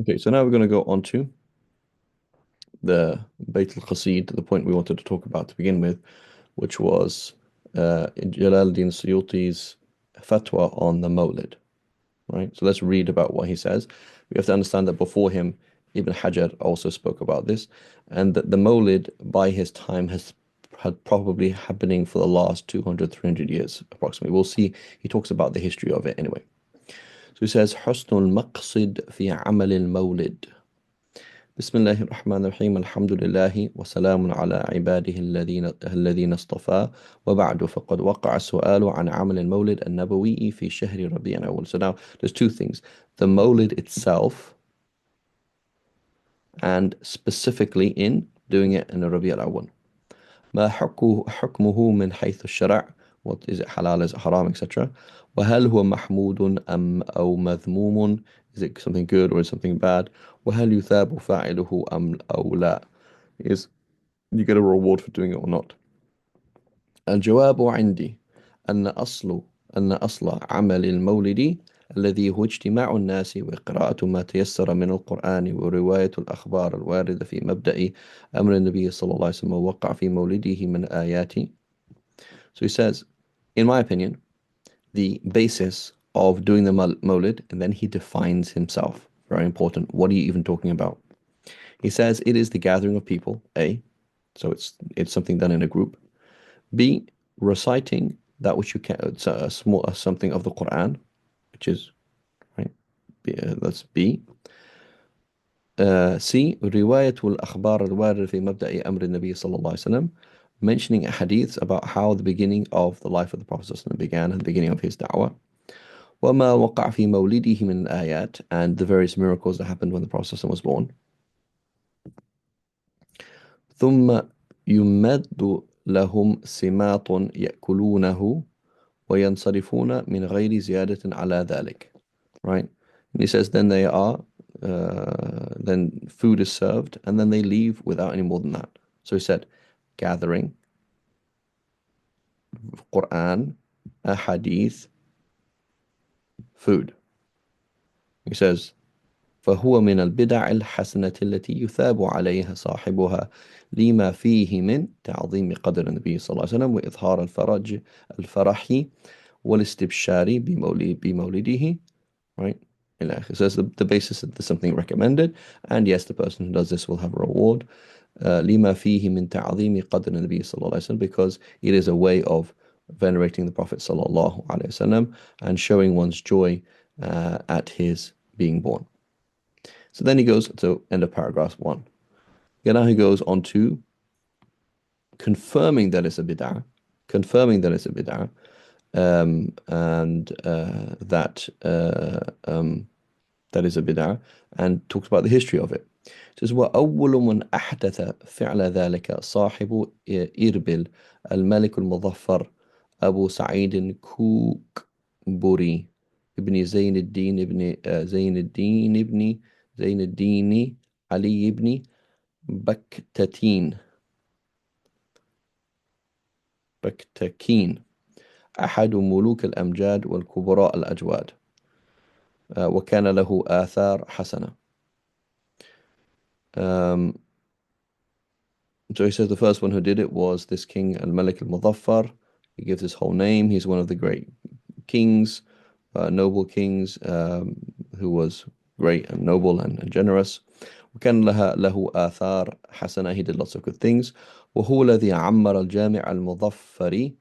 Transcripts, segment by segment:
Okay, so now we're going to go on to the Bayt al-Qasid, the point we wanted to talk about to begin with, which was Jalal al-Suyuti's fatwa on the Mawlid, right? So let's read about what he says. We have to understand that before him, Ibn Hajar also spoke about this, and that the Mawlid by his time has had probably happening for the last 200, 300 years approximately. We'll see. He talks about the history of it anyway. So he says, حسن المقصد في عمل المولد. بسم الله الرحمن الرحيم الحمد لله وسلام على عباده الذين اصطفى وبعد فقد وقع السؤال عن عمل المولد النبوي في شهر ربيع الأول. So now there's two things. The Mawlid itself and specifically in doing it in Rabi' al-Awwal. ما حكمه من حيث الشرع, what is it halal, is it haram, etc. وهل هو محمود أم أو مذموم, is it something good or is it something bad. وهل يثاب فاعله أم أو لا, is you get a reward for doing it or not. الجواب عندي أن أصل عمل المولد الذي هو اجتماع الناس وقراءة ما تيسر من القرآن ورواية الأخبار الواردة في مبدأ أمر النبي صلى الله عليه وسلم ووقع في مولده من آيات. So he says, in my opinion, the basis of doing the Mawlid, and then he defines himself. Very important. What are you even talking about? He says it is the gathering of people, A, so it's something done in a group. B, reciting that which you can, it's a small something of the Quran, which is right. That's B. C, رواية الأخبار الواردة في مبدأ أمر النبي صلى الله عليه وسلم, mentioning hadiths about how the beginning of the life of the Prophet ﷺ began and the beginning of his da'wah. وما وقع في مولده من الآيات, and the various miracles that happened when the Prophet ﷺ was born. ثم يمد لهم سماط يأكلونه وينصرفون من غير زيادة على ذلك. Right? And he says then then food is served and then they leave without any more than that. So he said gathering, Quran, a hadith, food. He says فهو من البدع الحسنة التي يثاب عليها صاحبها لما فيه من تعظيم قدر النبي صلى الله عليه وسلم وإظهار الفرح والاستبشار بمولده, right? So that's the basis that there's something recommended, and yes, the person who does this will have a reward. لما فيه من تعظيم قدر النبي صلى الله عليه وسلم, because it is a way of venerating the Prophet صلى الله عليه وسلم and showing one's joy at his being born. So then he goes to end of paragraph 1. And now he goes on to confirming that it's a bid'ah, and that is a bid'ah, and talks about the history of it. It says, وأول من أحدث فعل ذلك صاحب إربل الملك المظفر أبو سعيد كوكبري ابن زين الدين زين الدين علي بن بكتكين أحد ملوك الأمجاد والكبراء الأجواد, وكان له آثار حسنة. So he says the first one who did it was this king al-Malik al-Muzaffar. He gives his whole name. He's one of the great kings, noble kings, who was great and noble and generous. وكان له آثار حسنة. He did lots of good things. وهو الذي عمر الجامع المظفر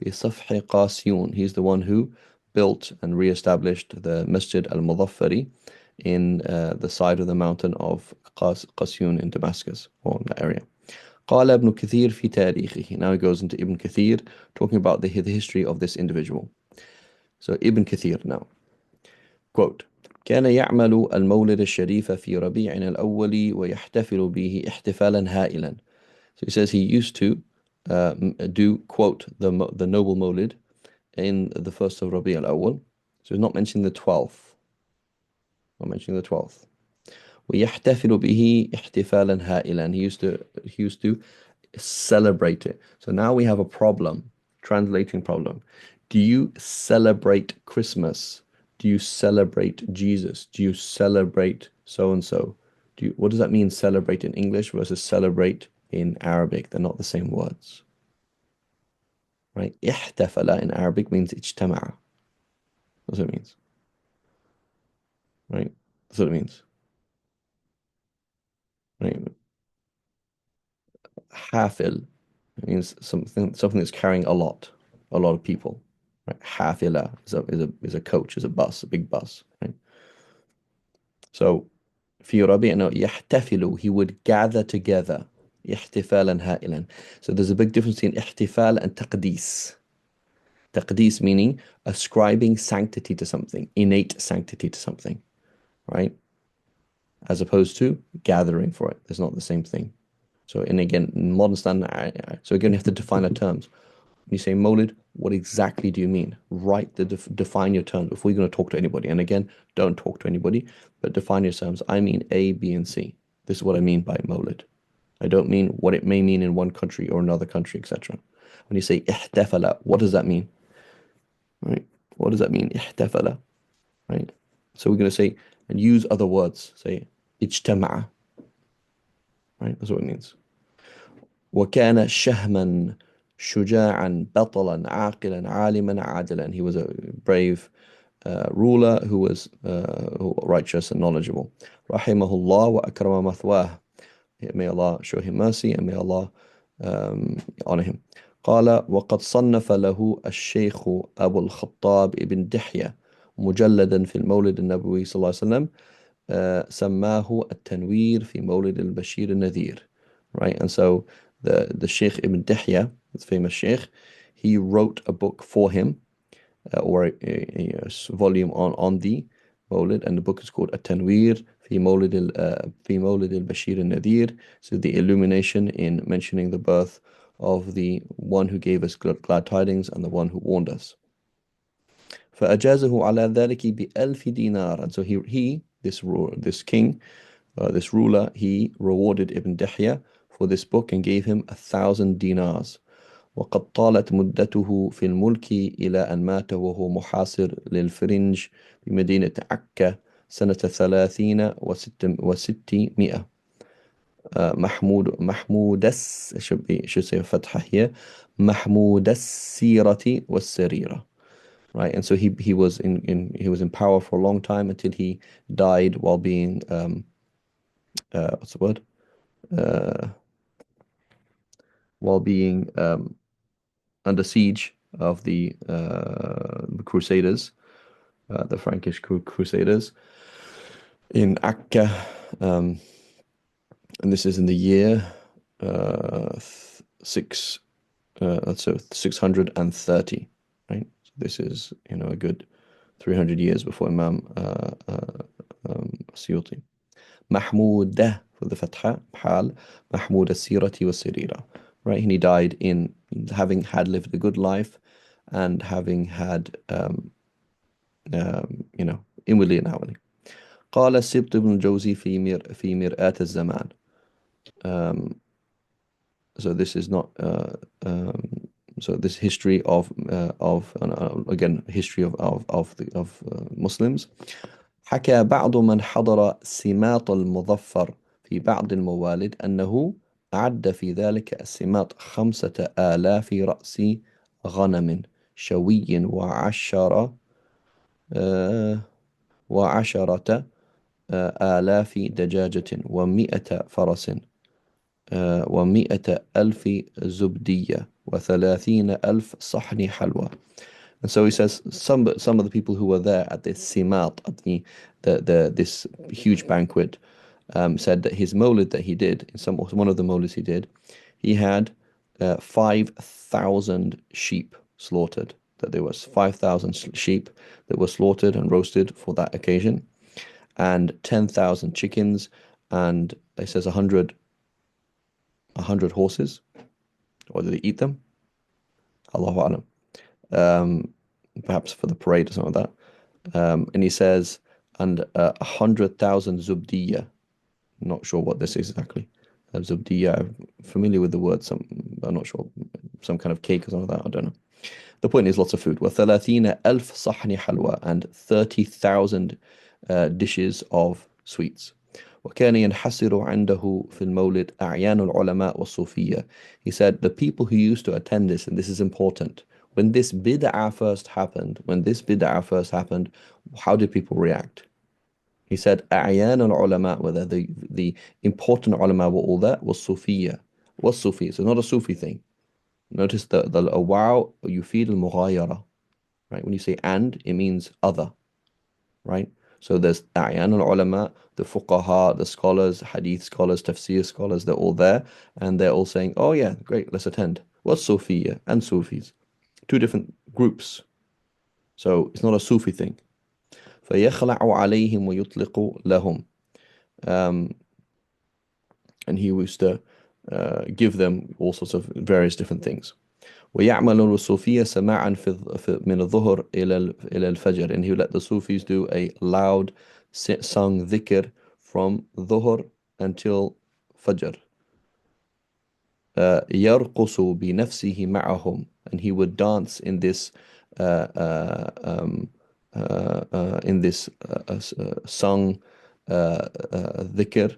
بصفح قاسيون. He's the one who built and re-established the Masjid al-Muzaffari in the side of the mountain of Qasyun in Damascus, or in that area. قال ابن كثير في تاريخه. Now he goes into Ibn Kathir, talking about the history of this individual. So Ibn Kathir now. Quote, كان يعمل المولد الشريف في ربيع الأول ويحتفل به احتفالا هائلا. So he says he used to do, quote, the noble Mawlid in the first of Rabi' al-Awwal. So he's not mentioning the 12th. Not mentioning the 12th. ويحتفل به احتفالا هائلا. He used to celebrate it. So now we have a problem, translating problem. Do you celebrate Christmas? Do you celebrate Jesus? Do you celebrate so and so? What does that mean, celebrate in English versus celebrate in Arabic? They're not the same words, right? احتفل in Arabic means اجتمع. That's what it means, right? That's what it means, right? Hafil means something that's carrying a lot of people, right? Hafila is a coach, is a bus, a big bus, right? So في ربيع no يحتفل, he would gather together. احتفالا هائلا. So there's a big difference between احتفال and تقديس. تقديس meaning ascribing sanctity to something, innate sanctity to something, right? As opposed to gathering for it. It's not the same thing. So, and again, in modern standard, so again, you have to define our terms. When you say Mawlid, what exactly do you mean? Write define your terms before you're going to talk to anybody. And again, don't talk to anybody, but define your terms. I mean A, B, and C. This is what I mean by Mawlid. I don't mean what it may mean in one country or another country, etc. When you say احتفل, what does that mean? Right? What does that mean? احتفل, right? So we're going to say and use other words. Say اجتمع, right? That's what it means. وكان شهما شجاعا بطلا عاقلا عالما عادلا. He was a brave ruler who was righteous and knowledgeable. رحمه الله وأكرم مثواه. May Allah show him mercy and may Allah honor him. قال وقد صنف له الشيخ أبو الخطاب ابن دحية مجلدا في المولد النبوي صلى الله عليه وسلم سماه التنوير في مولد البشير النذير. Right, and so the Sheikh Ibn Dihya, the famous Sheikh, he wrote a book for him, or a volume on the Mawlid, and the book is called At-Tanwir fi Mawlid al-Bashir al-Nadir. So the illumination in mentioning the birth of the one who gave us glad tidings and the one who warned us. فأجازه على ذلك بألف دينار. And so this king, this ruler, he rewarded Ibn Dihya for this book and gave him 1,000 dinars. وقد طالت مدته في الملك إلى أن مات وهو محاصر للفرنج بمدينة عكا سنة 30 وستمائة. should say فتحة here محمود السيرة والسريرة. Right, and so he was in power for a long time until he died while being what's the word? Uh, while being under siege of the Crusaders, the Frankish Crusaders in Akka, and this is in the year six, so 630, right? So this is a good 300 years before Imam Suyuti. Mahmudah for the Fatha, Bhal, Mahmud al-Sirati was-Sirira. Right, and he died in having had lived a good life and having had inwardly and outwardly. قال السبط بن الجوزي في مرآة الزمان. So this is not so this history of again history of Muslims. حكى بعض من حضر سماط المظفر في بعض الموالد أنه أعد في ذلك السماط 5,000 رأس غنم شوي وعشرة آلاف دجاجة 100 فرس 100,000 زبدية 30,000 صحن حلوى. And so he says some of the people who were there at this simat, at this huge banquet, said that his mawlid that he did, one of the mawlids he did, he had 5,000 sheep slaughtered. That there was 5,000 sheep that were slaughtered and roasted for that occasion, and 10,000 chickens, and it says 100 horses. Or did they eat them? Allahu A'lam. Perhaps for the parade or something like that. And he says, and 100,000 zubdiya. Not sure what this is exactly. Zubdiya, I'm familiar with the word, I'm not sure, some kind of cake or something like that, I don't know. The point is lots of food. وثلاثين ألف صحن حلوى, and 30,000 dishes of sweets. وكان ينحسر عنده في المولد أعيان العلماء والصوفية. He said the people who used to attend this, and this is important, when this bid'ah first happened, how did people react? He said أعيان العلماء, whether the important ulama were all there, was Sufiya. Was Sufi, so not a Sufi thing. Notice the wow, you feel al-mughayara, right? When you say and, it means other, right? So there's a'yan al-ulama, the fuqaha, the scholars, hadith scholars, tafsir scholars, they're all there, and they're all saying, oh yeah, great, let's attend. What's Sufiya and Sufis? Two different groups. So it's not a Sufi thing. فَيَخْلَعُ عَلَيْهِمْ وَيُطْلِقُ لَهُمْ. And he used to give them all sorts of various different things. ويعمل الصوفية سماعا من الظهر إلى الفجر, and he would let the Sufis do a loud sung dhikr from dhuhr until fajr. يرقص بنفسه معهم, and he would dance in this sung dhikr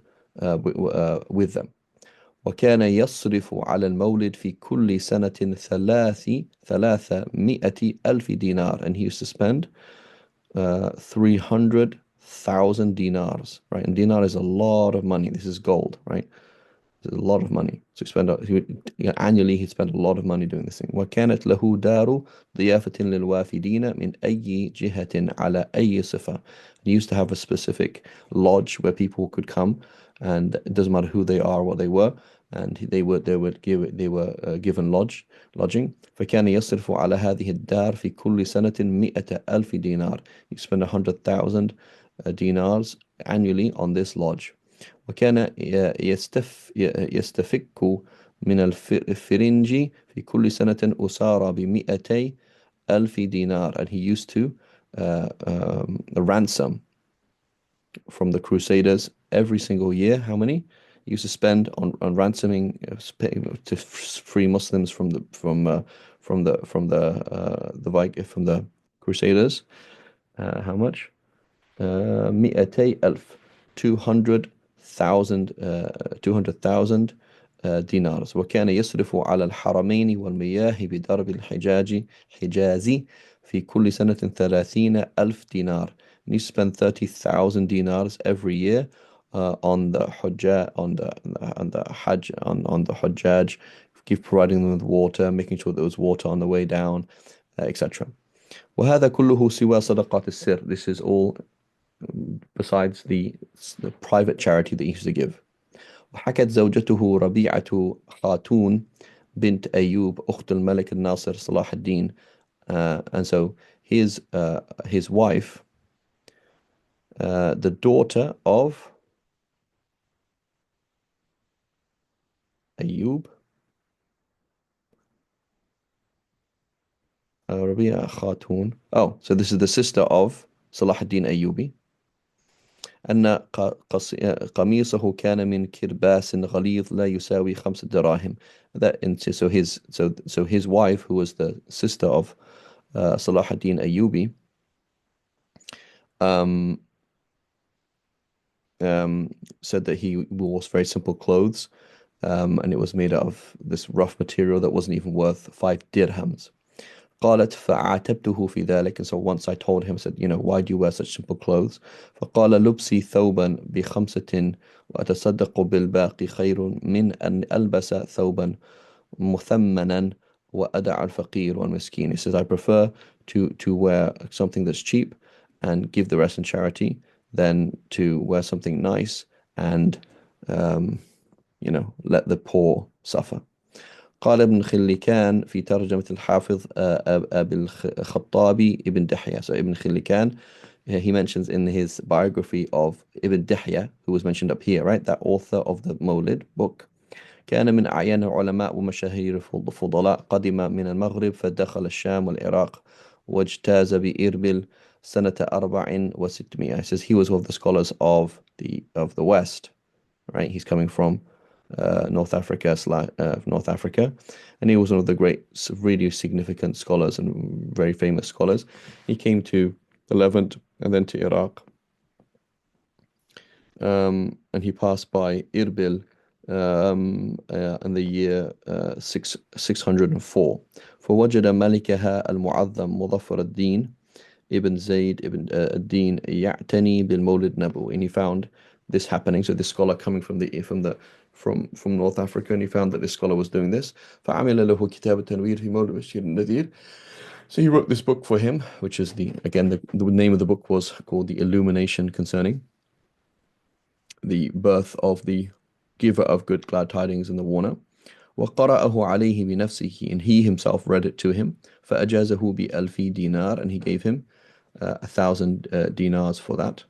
with them. وكان يصرف على المولد في كل سنة 300 ألف دينار, and he used to spend 300,000 dinars, right? And dinar is a lot of money. This is gold, right? It's a lot of money. So annually he'd spend a lot of money doing this thing. وكانت له دار ضيافة للوافدين من أي جهة على أي صفة. He used to have a specific lodge where people could come, and it doesn't matter who they are, what they were, and they were given lodging. فكان يصرف على هذه الدار في كل سنة 100,000 دينار. He spent 100,000 dinars annually on this lodge. وكان يستفك من الفرنج في كل سنة أسارى ب200,000 dinar, and he used to ransom from the Crusaders every single year. How many? He used to spend on ransoming to free Muslims from the Crusaders. How much? 200,000 200,000 dinars. وكان يصرف على الحرمين والمياه بدرب حجازي في كل سنة 30,000 dinar. And you spend 30,000 dinars every year on the Hajjaj, on the Hajjaj, providing them with water, making sure there was water on the way down, etc. وهذا كله سوى صدقات السر. This is all besides the private charity that he used to give. وحكت زوجته ربيعة خاتون بنت أيوب أخت الملك الناصر صلاح الدين. And so his wife, the daughter of Ayub, Rabia Khatun. Oh, so this is the sister of Salah ad-Din Ayyubi. أن قميصه كان من كرباس غليظ لا يساوي 5 دراهم. So his wife, who was the sister of Salah ad-Din Ayyubi, said that he wore very simple clothes, and it was made out of this rough material that wasn't even worth 5 dirhams. قالت فعاتبته في ذلك, and so once I told him, I said, why do you wear such simple clothes? فقال لبسي ثوبا ب5 وأتصدق بالباقي خير من أن ألبس ثوبا مثمنا وأدع الفقير والمسكين. He says, I prefer to wear something that's cheap and give the rest in charity than to wear something nice and let the poor suffer. قال ابن خلكان في ترجمة الحافظ أبي الخطابي ابن دحية. So Ibn Khillikan, he mentions in his biography of Ibn Dihya, who was mentioned up here, right? That author of the Mawlid book. كان من أعيان العلماء ومشاهير الفضلاء قدم من المغرب فدخل الشام والعراق واجتاز بإربل سنة 400. He says he was one of the scholars of the West, right? He's coming from North Africa, and he was one of the great, really significant scholars and very famous scholars. He came to the Levant and then to Iraq, and he passed by Irbil in the year 604. فوجد ملكها المعظم مظفر الدين Ibn Zayd ibn ad-Din يعتني بالمولد نبوي, and he found this happening. So this scholar coming from North Africa, and he found that this scholar was doing this. فعمل له كتاب التنوير في مولد بشير النذير. So he wrote this book for him, which is the name of the book was called The Illumination Concerning the birth of the giver of good glad tidings and the warner. وقرأه عليه بنفسه, and he himself read it to him. فأجازه بألف دينار, and he gave him 1,000 dinars for that.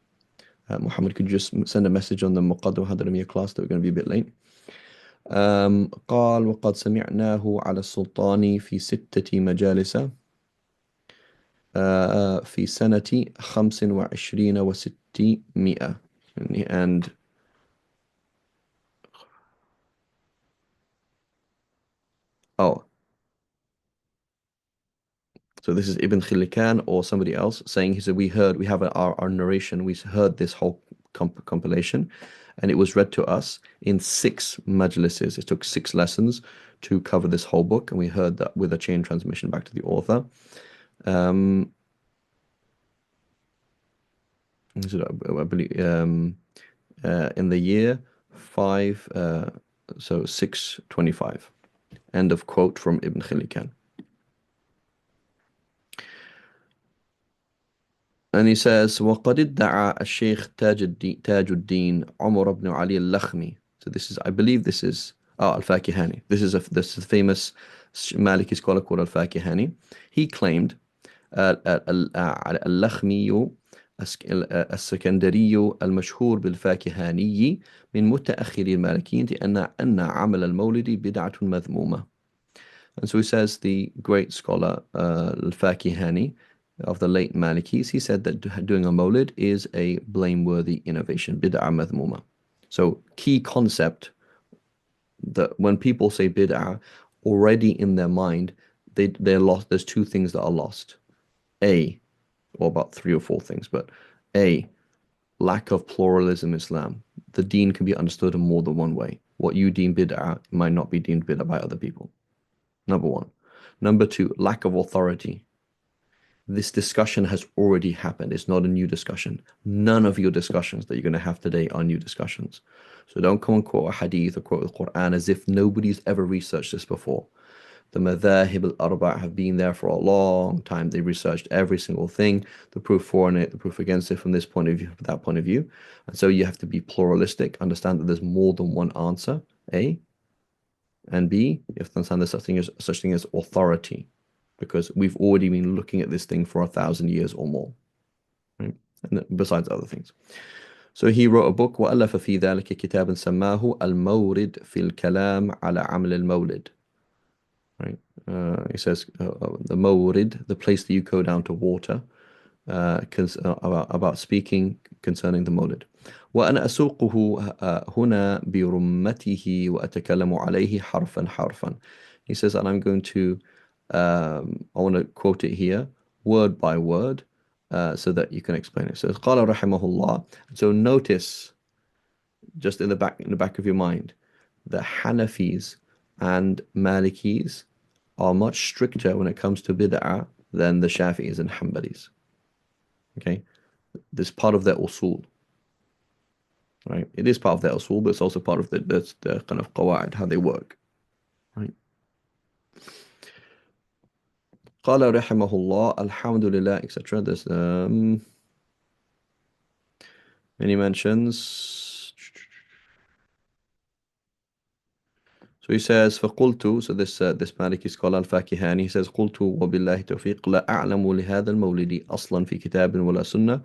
Muhammad, could you just send a message on the Muqaddimah Hadramiyya class that we're going to be a bit late. قال وقد سمعناه على السلطان في 6 مجالس في سنة 25 و600, and oh, so this is Ibn Khillikan or somebody else saying, he said, we have our narration, we heard this whole compilation, and it was read to us in 6 majlises. It took 6 lessons to cover this whole book, and we heard that with a chain transmission back to the author. I believe in the year 625. End of quote from Ibn Khillikan. And he says, وقد ادعى الشيخ تاج الدين عمر بن علي اللخمي. So this is, I believe this is al-Fakihani. This is a famous Maliki scholar called al-Fakihani. He claimed اللخمي السكندري المشهور بالفاكهاني من متأخري المالكيين أن عمل المولد بدعة مذمومة. And so he says the great scholar al-Fakihani of the late Malikis, he said that doing a Mawlid is a blameworthy innovation, bid'ah madhmuma. So key concept, that when people say bid'ah, already in their mind, they're lost. There's 2 things that are lost. Or about 3 or 4 things, but A, lack of pluralism in Islam. The deen can be understood in more than one way. What you deem bid'ah might not be deemed bid'ah by other people. Number 1. Number 2, lack of authority. This discussion has already happened. It's not a new discussion. None of your discussions that you're going to have today are new discussions. So don't come and quote a hadith or quote the Quran as if nobody's ever researched this before. The madhahib al-arba' have been there for a long time. They researched every single thing, the proof for it, the proof against it from this point of view, from that point of view. And so you have to be pluralistic, understand that there's more than one answer, A. And B, you have to understand there's such thing as authority, because we've already been looking at this thing for 1,000 years or more, right? And besides other things. So he wrote a book, وألف في ذلك كتابا سماه المورد في الكلام على عمل المولد. Right? He says the mawrid, the place that you go down to water, about speaking concerning the mawlid. وأنا أسوقه هنا برمته وأتكلم عليه حرفا حرفا. He says, and I'm going to, I want to quote it here, word by word, so that you can explain it. So قال رحمه الله. So notice, just in the back of your mind, the Hanafis and Malikis are much stricter when it comes to bid'ah than the Shafi'is and Hanbalis. Okay, this is part of their usul, right? It is part of their usul, but it's also part of the kind of qawaid, how they work, right? قال رحمه الله الحمد لله, etc. There's many mentions. So he says فقلت, so this Maliki scholar al-Fakihani, he says قلت وبالله توفيق لا أعلم لهذا المولد أصلا في كتاب ولا سنة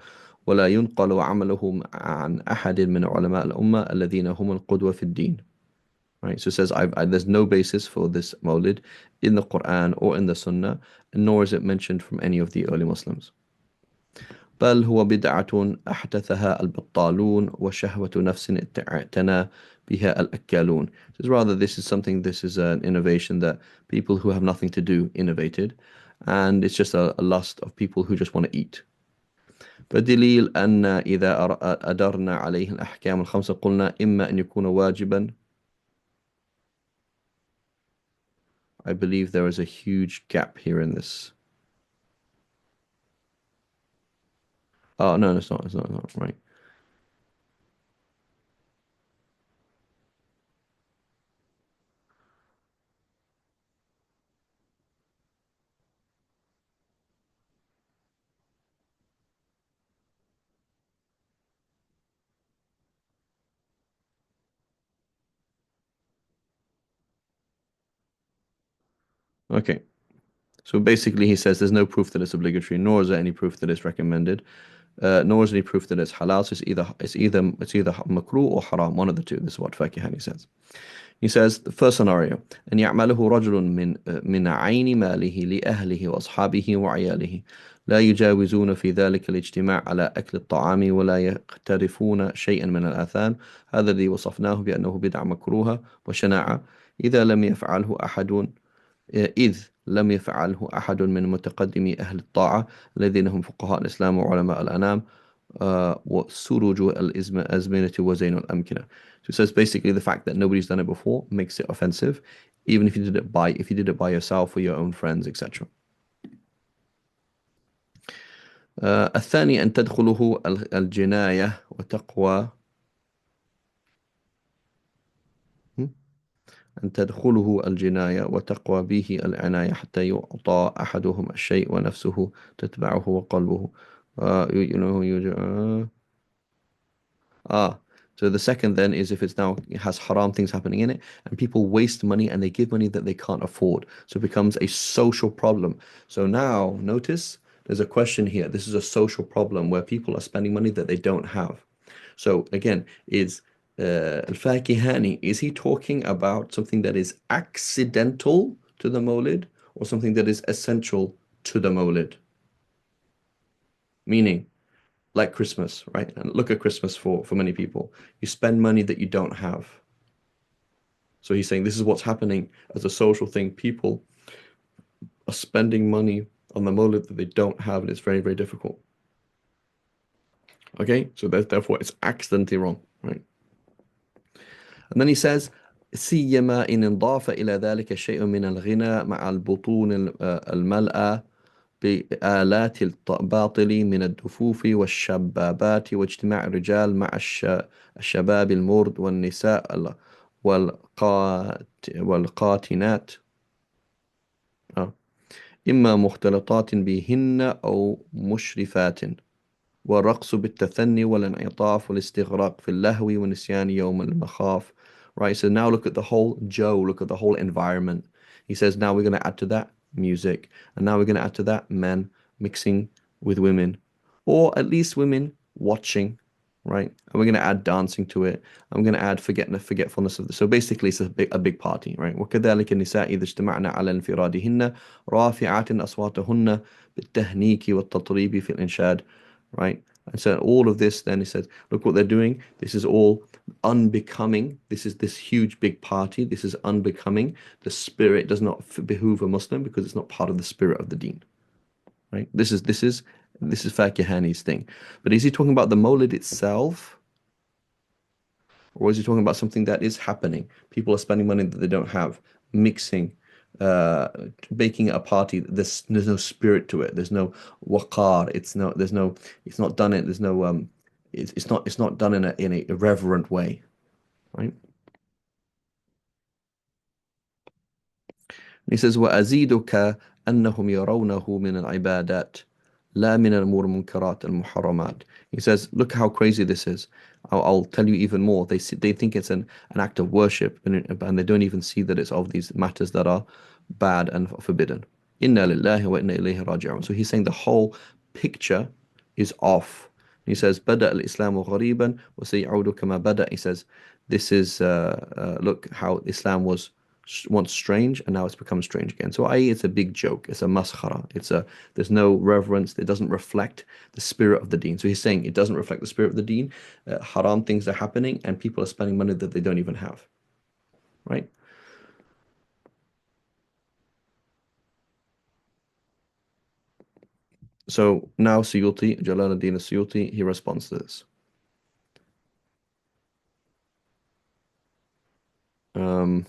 ولا ينقل عمله عن أحد من علماء الأمة الذين هم القدوة في الدين. Right, so it says there's no basis for this Mawlid in the Quran or in the Sunnah, nor is it mentioned from any of the early Muslims. بل هو بدعة أحدثها البطالون وشهوة نفس اعتنى بها الأكالون. Says rather this is an innovation that people who have nothing to do innovated, and it's just a lust of people who just want to eat. فدليل أن إذا أدرنا عليه الأحكام الخمسة قلنا إما أن يكون واجبا. I believe there is a huge gap here in this. Oh, no, it's not. It's not right. Okay. So basically, he says there's no proof that it's obligatory, nor is there any proof that it's recommended, nor is there any proof that it's halal. So it's either makruh or haram, one of the two. This is what Fakihani says. He says the first scenario أن يعمله رجل من عين ماله لأهله وأصحابه وعياله لا يجاوزون في ذلك الاجتماع على أكل الطعام ولا يقترفون شيئا من الآثام. هذا الذي وصفناه بأنه بدعة مكروهة وشناعة إذا لم يفعله أحد إذ لم يفعله أحد من متقدمي أهل الطاعة الذين هم فقهاء الإسلام وعلماء الأنام وسروج الأزمنة وزين الأمكنة. So it says basically the fact that nobody's done it before makes it offensive, even if you did it by yourself or your own friends, etc. الثاني أن تدخله الجناية وتقوى أن تدخله الجناية وتقوى به العناية حتى يعطى أحدهم الشيء ونفسه تتبعه وقلبه. You know, Ah, so the second then is if it has haram things happening in it, and people waste money and they give money that they can't afford. So it becomes a social problem. So now notice there's a question here. This is a social problem where people are spending money that they don't have. So again, is Al-Fakihani, is he talking about something that is accidental to the Mawlid or something that is essential to the Mawlid? Meaning, like Christmas, right? And look at Christmas for many people. You spend money that you don't have. So he's saying this is what's happening as a social thing. People are spending money on the Mawlid that they don't have, and it's very, very difficult. Okay, so therefore it's accidentally wrong, right? And then he says, سيما إن انضاف إلى ذلك شيء من الغنى مع البطون الملأى بآلات الباطل من الدفوف والشبابات واجتماع الرجال مع الشباب المرد والنساء والقاتنات إما مختلطات بهن أو مشرفات والرقص بالتثني والانعطاف والاستغراق في اللهو ونسيان يوم المخاف. Right, so now look at the whole look at the whole environment. He says now we're going to add to that music, and now we're going to add to that men mixing with women, or at least women watching, right? And we're going to add dancing to it. I'm going to add forgetfulness of this. So basically it's a big party, right? وكذلك النساء إذا اجتمعنا على انفرادهن رافعات أصواتهن بالتهنيك والتطريب في الإنشاد, right? And so all of this, then he says, look what they're doing. This is all unbecoming. This is this huge big party. This is unbecoming. The spirit does not behoove a Muslim because it's not part of the spirit of the deen, right? This is Fakihani's thing. But is he talking about the Mawlid itself, or is he talking about something that is happening? People are spending money that they don't have, mixing, uh, making it a party. There's no spirit to it. There's no waqar. It's not done it. There's no it's not done in a irreverent way, right? And he says, وأزيدك أنهم يرونه من العبادات لا من الأمور المنكرات المحرمات. He says, look how crazy this is. I'll tell you even more. They think it's an act of worship, and they don't even see that it's of these matters that are bad and forbidden. Inna lillahi wa inna ilayhi raji'un. So he's saying the whole picture is off. He says, بدأ الإسلام غريبا وسيعود كما بدأ. He says, this is look how Islam was once strange, and now it's become strange again. So, i.e., it's a big joke. It's a maskhara. There's no reverence. It doesn't reflect the spirit of the deen. So he's saying it doesn't reflect the spirit of the deen. Haram things are happening, and people are spending money that they don't even have. Right? So now Suyuti, Jalaluddin Suyuti, he responds to this. Um,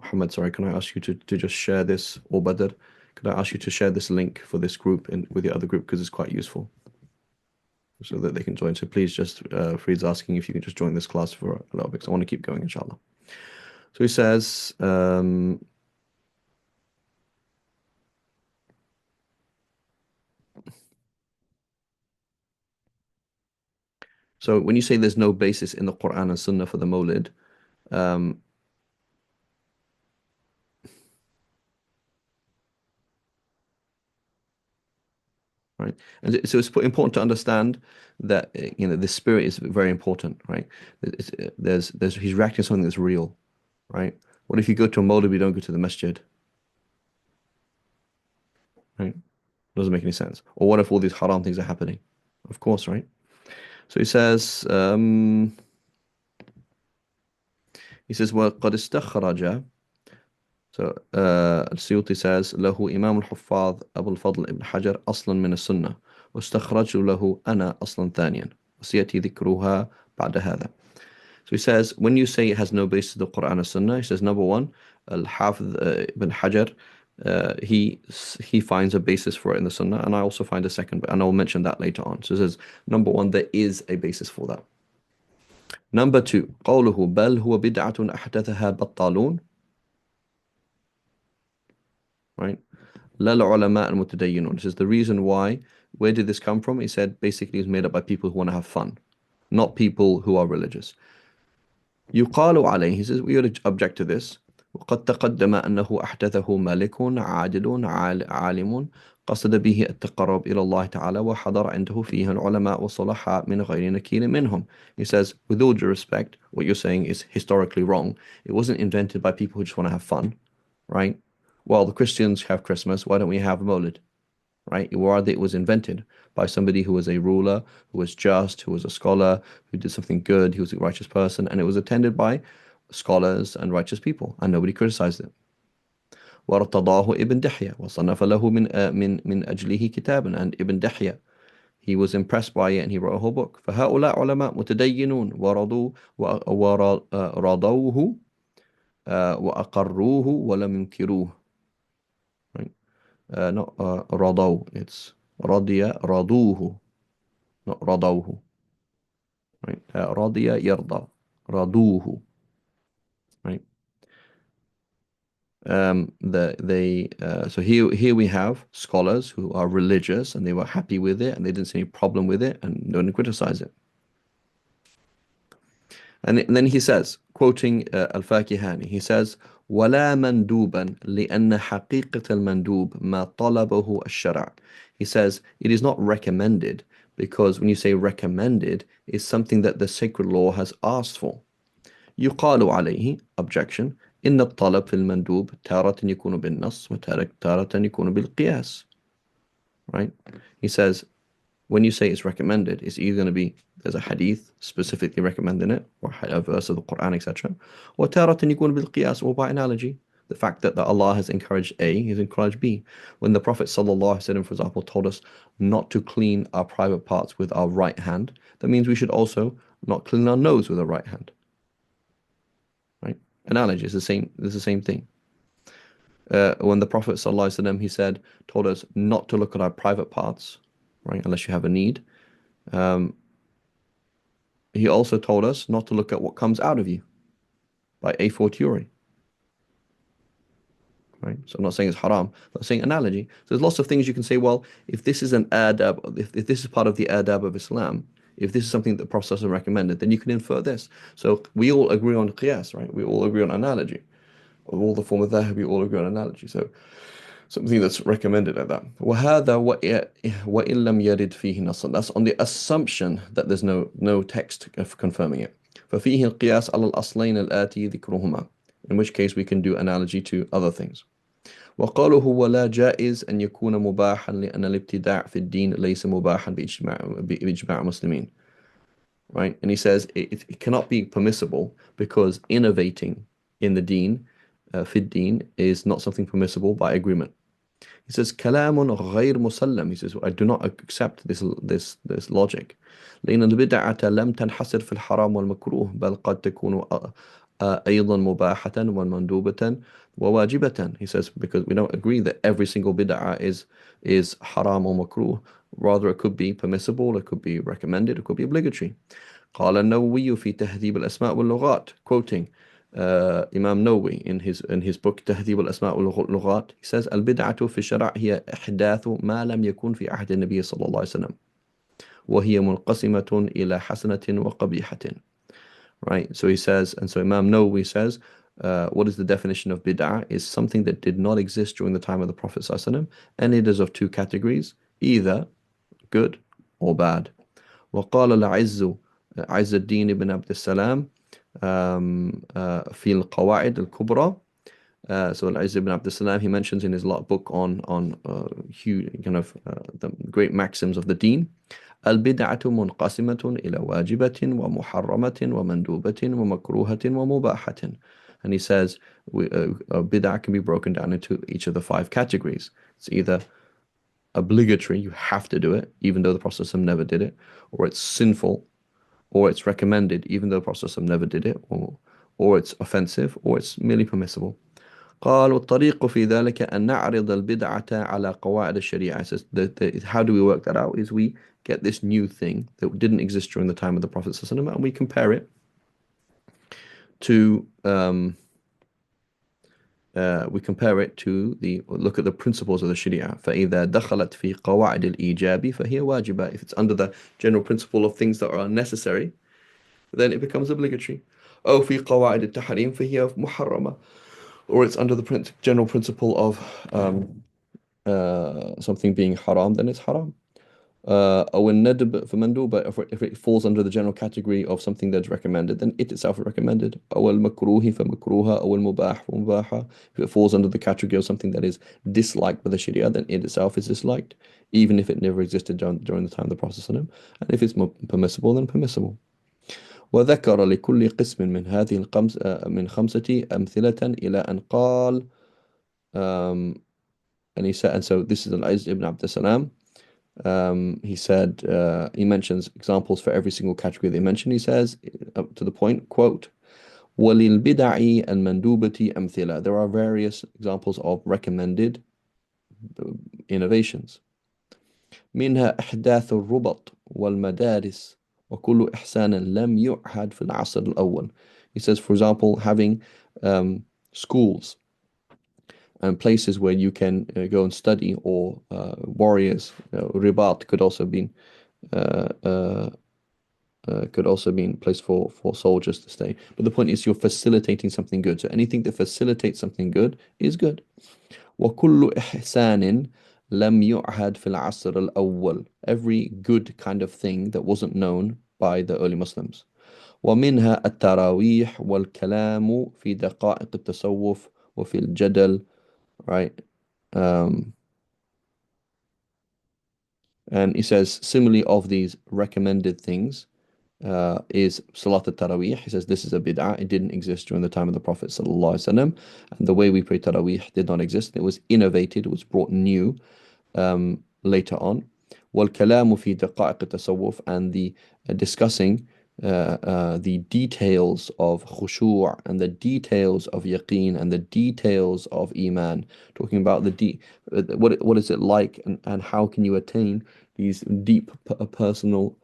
Muhammad, sorry, can I ask you to just share this, or Badr, could I ask you to share this link for this group with the other group because it's quite useful so that they can join. So please just, Freed's asking if you can just join this class for a little bit because I want to keep going, inshallah. So he says, so when you say there's no basis in the Quran and Sunnah for the Mawlid, um, right? And so it's important to understand that the spirit is very important, right? He's reacting to something that's real, right? What if you go to a Mawlid, but you don't go to the masjid, right? Doesn't make any sense. Or what if all these haram things are happening? Of course, right? So he says, وَقَدْ اسْتَخْرَجَ. So al-Suyuti says, له إمام الحفاظ أبو الفضل ابن حجر أصلا من السنة واستخرج له أنا أصلا ثانيا وسيأتي ذكرها بعد هذا. So he says, when you say it has no basis in the Quran and Sunnah, he says, number one, Al-Hafiz ibn Hajar, he finds a basis for it in the Sunnah, and I also find a second, and I'll mention that later on. So he says, number one, there is a basis for that. Number two, قوله بل هو بدعة أحدثها بطالون, right? لا العلماء المتدينون. This is the reason why. Where did this come from? He said basically it's made up by people who want to have fun, not people who are religious. يقال عليه, he says, we would object to this. وقد تقدم أنه أحدثه ملك عادل عالم قصد به التقرب إلى الله تعالى وحضر عنده فيه العلماء والصلحاء من غير نكير منهم. He says, with all due respect, what you're saying is historically wrong. It wasn't invented by people who just want to have fun, right? Well, the Christians have Christmas. Why don't we have Mawlid? Right? Rather, it was invented by somebody who was a ruler, who was just, who was a scholar, who did something good, who was a righteous person, and it was attended by scholars and righteous people, and nobody criticized it. وارتضاه ابن دحية وصنف له من أجله كتابا, and Ibn Dahya, he was impressed by it and he wrote a whole book. فهؤلاء علماء متدينون ورضوه وأقروه ولم ينكروه. Right? Not رضوا, it's رضي رضوه, not رضوه. Right? رضي يرضى, رضوه. Right? So here we have scholars who are religious and they were happy with it and they didn't see any problem with it and don't criticize it. And then he says, quoting Al-Fakihani, he says, ولا مندوبا لأن حقيقة المندوب ما طلبه الشرع. He says, it is not recommended because when you say recommended, it's something that the sacred law has asked for. يقال عليه, objection, إن الطلب في المندوب تارة يكون بالنص وتارة يكون بالقياس. Right? He says, when you say it's recommended, it's either going to be there's a hadith specifically recommending it, or a verse of the Quran, etc. Or تارة يكون بالقياس, or by analogy. The fact that Allah has encouraged A, He's encouraged B. When the Prophet ﷺ, for example, told us not to clean our private parts with our right hand, that means we should also not clean our nose with our right hand. Right? Analogy is the same. It's the same thing. When the Prophet ﷺ, he told us not to look at our private parts, right, unless you have a need. He also told us not to look at what comes out of you by a fortiori. Right? So I'm not saying it's haram, I'm saying analogy. So there's lots of things you can say, well, if this is an adab, if this is part of the adab of Islam, if this is something that the Prophet recommended, then you can infer this. So we all agree on qiyas, right? We all agree on analogy. Of all the form of dhahab, we all agree on analogy. So something that's recommended at that. وَهَذَا وَإِن لَمْ يَرِدْ فِيهِ نَصًّا. That's on the assumption that there's no text confirming it. فَفِيهِ الْقِيَاسُ عَلَى الْأَصْلَيْنِ الْآتِي ذِكْرُهُمَا. in which case we can do analogy to other things. وقالوا هو لا جائز أن يكون مباحا لأن الابتداع في الدين ليس مباحا بإجماع المسلمين. Right? And he says it cannot be permissible because innovating in the deen, في الدين, is not something permissible by agreement. He says كلام غير مسلم. He says I do not accept this logic. لأن البدعة لم تنحصر في الحرام والمكروه بل قد تكون أيضا مباحة ومندوبة وواجبة. He says because we don't agree that every single bid'ah is haram or makruh. Rather it could be permissible, it could be recommended, it could be obligatory. قال النووي في تهذيب الأسماء واللغات, quoting Imam Nawawi in his book تهذيب الأسماء واللغات, he says البدعة في الشرع هي إحداث ما لم يكن في عهد النبي صلى الله عليه وسلم وهي منقسمة إلى حسنة وقبيحة. Right, so he says, and so Imam Nawawi says, what is the definition of bid'ah? Is something that did not exist during the time of the Prophet ﷺ, and it is of two categories, either good or bad. وقال العز عز الدين بن عبد السلام في القواعد الكبرى. So Al-Izz ibn Abd salam, he mentions in his book on huge kind of the great maxims of the deen. البدعة منقسمة إلى واجبة ومحرمة ومندوبة ومكروهة ومباحة. And he says bid'ah can be broken down into each of the five categories. It's either obligatory, you have to do it, even though the Prophet never did it, or it's sinful, or it's recommended, even though the Prophet never did it, or it's offensive, or it's merely permissible. قال والطريق في ذلك أن نعرض البدعة على قواعد الشريعة. Says how do we work that out? Is we get this new thing that didn't exist during the time of the Prophet ﷺ, and we compare it to look at the principles of the Sharia. فإذا دخلت في قواعد الإيجاب فهي واجبة. If it's under the general principle of things that are necessary, then it becomes obligatory. أو في قواعد التحريم فهي محرمة. Or it's under the general principle of something being haram, then it's haram. أو الندب فمندوبة, if it falls under the general category of something that's recommended, then it itself is recommended. أو المكروه فمكروهة أو المباح فمباحة. If it falls under the category of something that is disliked by the Sharia, then it itself is disliked, even if it never existed during the time of the Prophet ﷺ. And if it's permissible, then permissible. وذكر لكل قسم من هذه من خمسة أمثلة إلى أن قال and he said, and so this is Al-Izz ibn Abd salam. He said, he mentions examples for every single category they mentioned. He says, up to the point, quote, وَلِلْبِدَعِ الْمَنْدُوبَةِ أَمْثِلَةً. There are various examples of recommended innovations. منها إحداث الربط والمدارس وكل إحسان لم يعهد في العصر الأول. He says, for example, having schools and places where you can go and study, or warriors. Ribat could also be a place for soldiers to stay. But the point is, you're facilitating something good. So anything that facilitates something good is good. وكل إحسان لم يعهد في العصر الأول. Every good kind of thing that wasn't known by the early Muslims. ومنها التراويح والكلام في دقائق التصوف وفي الجدل. Right? And he says, similarly, of these recommended things is Salat al-Taraweeh. He says this is a bid'ah. It didn't exist during the time of the Prophet ﷺ, and the way we pray Taraweeh did not exist. It was innovated, it was brought new later on. وَالْكَلَامُ فِي دَقَائِقِ التَّصَوُّفِ, and the discussing the details of khushu' and the details of yaqeen and the details of iman, talking about what is it like, and how can you attain these deep personal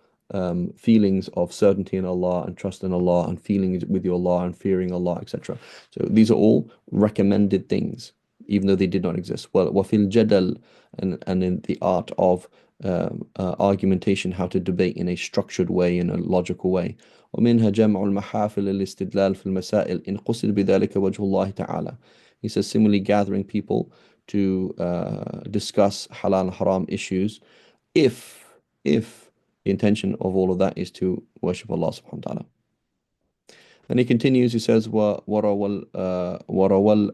feelings of certainty in Allah and trust in Allah and feeling with your Allah and fearing Allah, etc. So these are all recommended things, even though they did not exist. Well, وَفِي الْجَدَلِ, and in the art of argumentation, how to debate in a structured way, in a logical way. ومنها جمع المحافل الاستدلال في المسائل إن قصد بذلك وجه الله تعالى. He says, similarly, gathering people to discuss halal and haram issues, if the intention of all of that is to worship Allah subhanahu wa ta'ala. And he continues, he says, وروى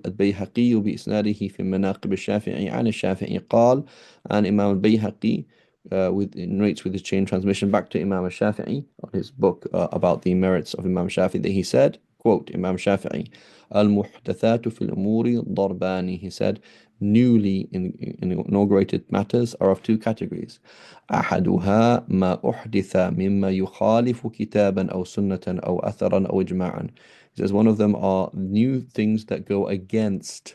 البيهقي بإسناده في مناقب الشافعي عن الشافعي قال and Imam al-Bayhaqi narrates with his chain transmission back to Imam al-Shafi'i on his book about the merits of Imam Shafi'i that he said, quote, Imam Shafi'i, المحدثات في الأمور ضربان, he said, newly inaugurated matters are of two categories. أحدها ما أحدث مما يخالف كتابا أو سنة أو أثرا أو إجماعا. He says one of them are new things that go against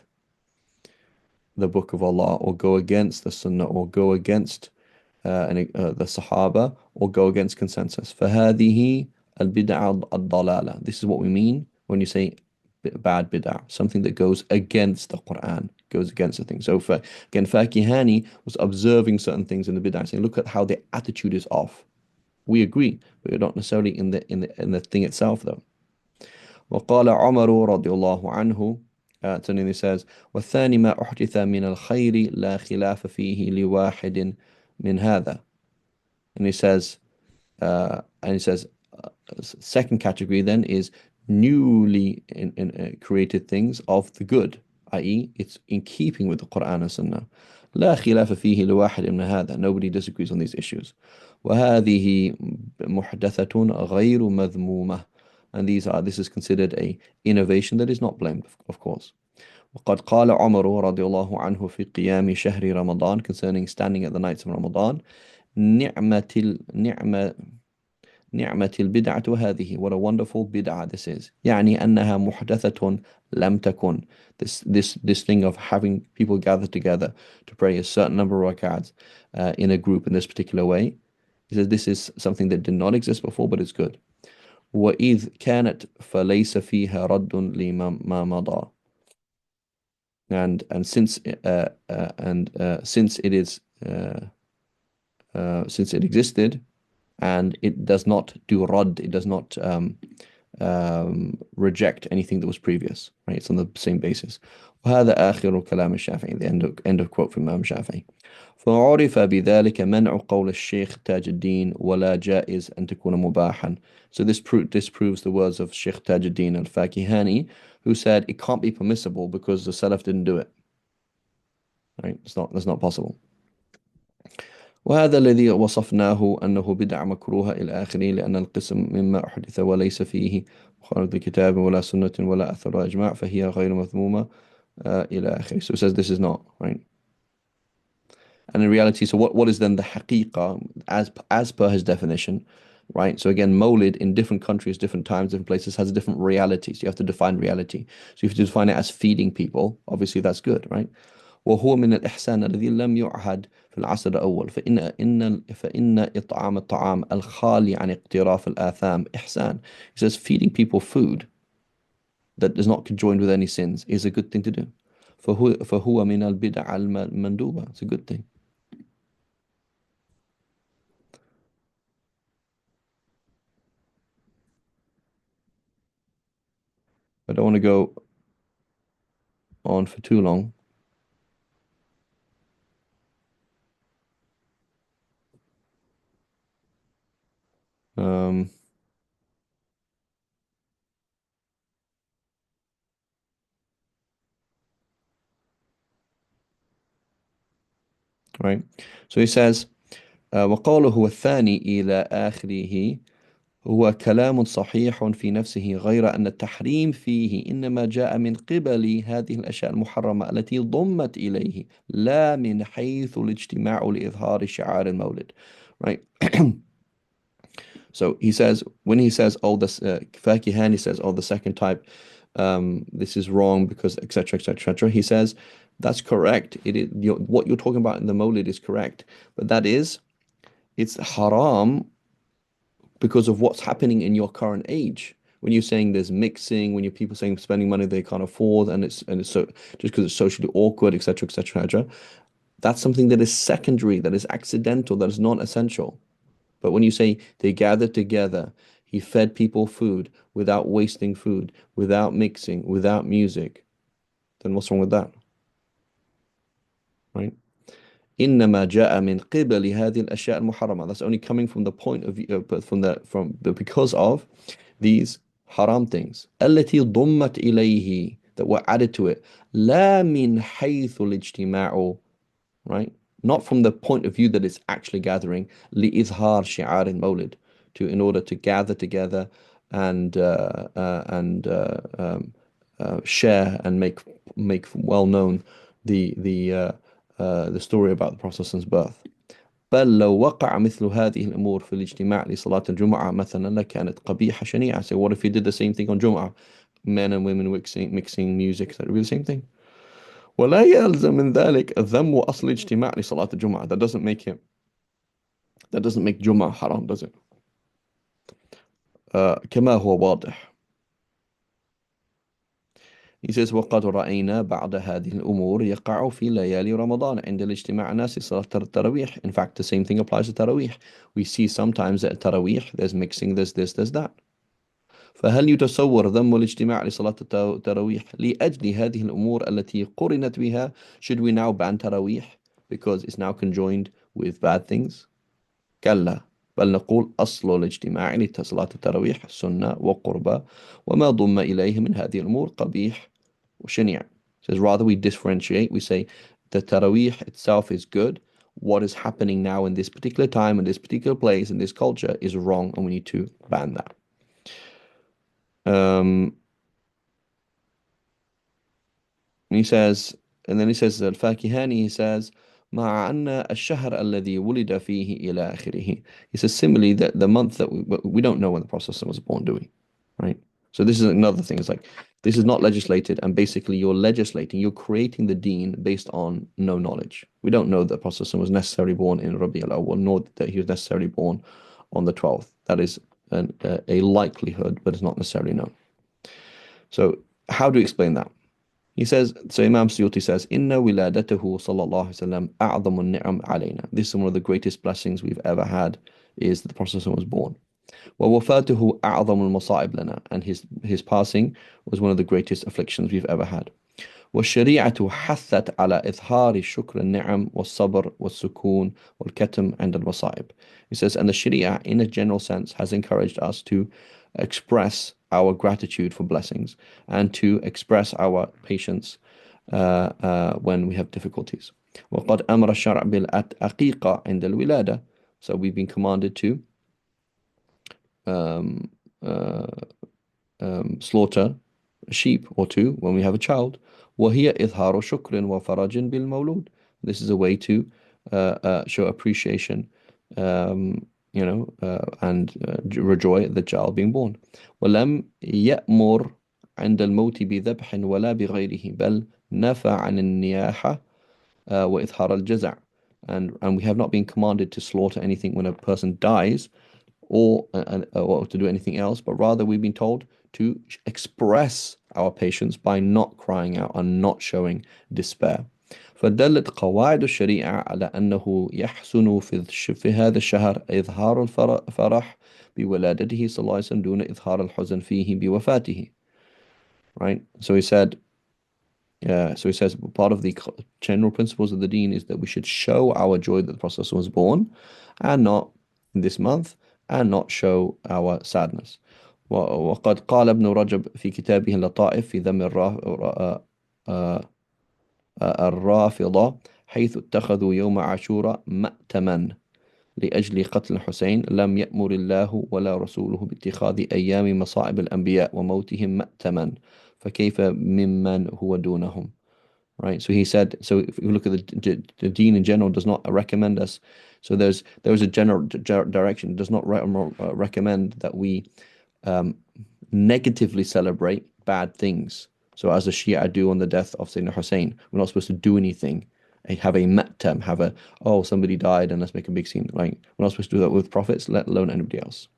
the Book of Allah or go against the Sunnah or go against the Sahaba or go against consensus. فهذه البدع الضلالة. This is what we mean when you say bad bid'ah, something that goes against the Quran, goes against the thing. So for, again, Fakihani was observing certain things in the bid'ah, saying, look at how the attitude is off. We agree, but not necessarily in the thing itself, though. وقال عمر رضي الله عنه, and then he says, والثاني ما أحدث من الخير لا خلاف فيه لواحد من هذا. And he says, second category then is newly created things of the good, i.e., it's in keeping with the Quran and Sunnah. لا خلاف فيه لواحد من هذا. Nobody disagrees on these issues. وهذه محدثة غير مذمومة. And this is considered a innovation that is not blamed, of course. وقد قال عمر رضي الله عنه في قيام شهر رمضان, concerning standing at the nights of Ramadan, نعمة البدعة هذه. What a wonderful bid'ah this is. يعني أنها محدثة لم تكن. This thing of having people gather together to pray a certain number of rak'ats in a group in this particular way. He says this is something that did not exist before, but it's good. وإذ كانت فليس فيها رد لما مضى. And since it existed, and it does not do rad, it does not reject anything that was previous, right? It's on the same basis. وهذا آخر كلام الشافعي, the end of quote from Imam Shafi'i. فعرف بذلك منع قول الشيخ تاج الدين ولا جائز أن تكون مباحا. So this disproves the words of Sheikh Tajuddin al-Fakihani, who said it can't be permissible because the Salaf didn't do it. Right? That's not possible. وهذا الذي وصفناه أنه بدعة مكروهة إلى آخره لأن القسم مما أحدث وليس فيه مخالف لكتاب ولا سنة ولا أثر ولا إجماع فهي غير مذمومة إلى آخره. So it says this is not, right? And in reality, so what is then the haqiqah as per his definition, right? So again, Mawlid in different countries, different times, different places has a different reality. So you have to define reality. So if you define it as feeding people, obviously that's good, right? وهو من الإحسان الذي لم يعهد في العصر الأول فإن إطعام الطعام الخالي عن اقتراف الآثام إحسان. He says feeding people food that is not conjoined with any sins is a good thing to do. فهو من البدع المندوبة. It's a good thing. I don't want to go on for too long. Um, right. So he says, وقوله الثاني إلى آخره هو كلام صحيح في نفسه غير أن التحريم فيه إنما جاء من قبل هذه الأشياء المحرمة التي ضمت إليه لا من حيث الاجتماع لإظهار شعار المولد. Right. So he says, when he says, oh, this Fakihani says, oh, the second type, this is wrong because etc. etc. etc. He says that's correct. It is what you're talking about in the Mawlid is correct, but it's haram because of what's happening in your current age. When you're saying there's mixing, when you're people saying spending money they can't afford, and it's so just because it's socially awkward, etc. etc. etc. That's something that is secondary, that is accidental, that is not essential. But when you say they gathered together, he fed people food without wasting food, without mixing, without music, then what's wrong with that? Right? إنما جاء من قبل هذه الأشياء المحرمة. That's only coming from the point of view, but because of these haram things التي ضمت إليه that were added to it لا من حيث الاجتماع, right? Not from the point of view that it's actually gathering لإظهار شعار المولد, to in order to gather together and share and make well known the story about the Prophet's birth. بل لو وقع مثل هذه الأمور في الاجتماع لصلاة الجمعة مثلا لكانت قبيحة شنيعة. So what if you did the same thing on Jum'ah? Men and women mixing music, that would be the same thing. ولا يلزم من ذلك الذم وأصل اجتماع لصلاة الجمعة. That doesn't make Jum'ah haram, does it? كما هو واضح. He says وقد رأينا بعض هذه الأمور يقع في ليالي رمضان عند الاجتماع الناس لصلاة التراويح. In fact, the same thing applies to Taraweeh. We see sometimes at Taraweeh there's mixing, there's this, there's that. فهل يتصور ذم الاجتماع لصلاة التراويح لأجل هذه الأمور التي قرنت بها? Should we now ban Taraweeh because it's now conjoined with bad things? كلا بل نقول أصل الاجتماع لصلاة التراويح سنة وقربة وما ضم إليه من هذه الأمور قبيح وشنيع. Says rather we differentiate, we say the Taraweeh itself is good. What is happening now in this particular time, in this particular place, in this culture is wrong, and we need to ban that. He says, and then he says الفاكهاني, he says مع أن الشهر الذي ولد فيه إلى آخره. He says similarly that the month that we don't know when the Prophet was born, do we? Right? So this is another thing. It's like this is not legislated, and basically you're legislating, you're creating the deen based on no knowledge. We don't know that the Prophet was necessarily born in Rabi al-Awwal, nor that he was necessarily born on the 12th. That is a likelihood, but it's not necessarily known. So how do you explain that? He says, so Imam Suyuti says, Inna wiladatahu sallallahu alaihi wasallam a'zamun ni'am alayna. This is one of the greatest blessings we've ever had, is that the Prophet was born. Wa wafatuhu a'zamul masa'ib lana. And his passing was one of the greatest afflictions we've ever had. والشريعة حثت على إظهار شكر النعم والصبر والسكون والكتم عند المصائب. He says, and the Sharia, in a general sense, has encouraged us to express our gratitude for blessings and to express our patience when we have difficulties. وقد أمر الشرع بالعقيقة عند الولادة. So we've been commanded to slaughter a sheep or two when we have a child. وهي إظهار شكر وفرج بالمولود. This is a way to show appreciation, and rejoice at the child being born. ولم يأمر عند الموت بذبح ولا بغيره بل نفى عن النياحة وإظهار الجزع. And we have not been commanded to slaughter anything when a person dies, or to do anything else, but rather we've been told to express our patience by not crying out and not showing despair. فدلت قواعد الشريعة على أنه يحسن في هذا الشهر إظهار الفرح بولادته صلى الله عليه وسلم دون إظهار الحزن فيه بوفاته. Right? So he said, so he says part of the general principles of the deen is that we should show our joy that the Prophet was born, and not in this month, and not show our sadness. وقد قال ابن رجب في كتابه اللطائف في ذم الرافضة حيث اتخذوا يوم عاشوراء مأتما لأجل قتل الحسين لم يأمر الله ولا رسوله باتخاذ أيام مصائب الأنبياء وموتهم مأتما فكيف ممن هو دونهم. Right, so he said, so if you look at the deen in general does not recommend us, so there's a general direction, it does not recommend that we negatively celebrate bad things. So as the Shia do on the death of Sayyidina Hussein, we're not supposed to do anything, have a mattam, oh, somebody died and let's make a big scene. Like, we're not supposed to do that with prophets, let alone anybody else.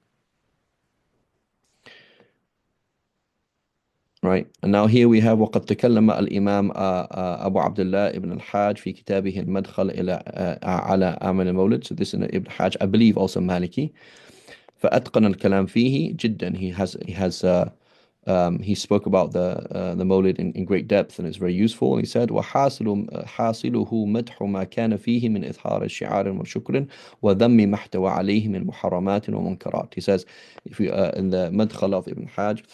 Right, and now here we have وقد تكلم الإمام أبو عبد الله ابن الحاج في كتابه المدخل إلى على أعمال المولد. So this is Ibn Hajj, I believe also Maliki. فأتقن الكلام فيه جدا. He has He spoke about the Mawlid in great depth, and it's very useful. And he said, وحاصل حاصله مدح ما كان فيه من إظهار شعار وشكر وذم ما احتوى عليه من محرمات ومنكرات. He says, if you in the Madkhal of Ibn Hajj,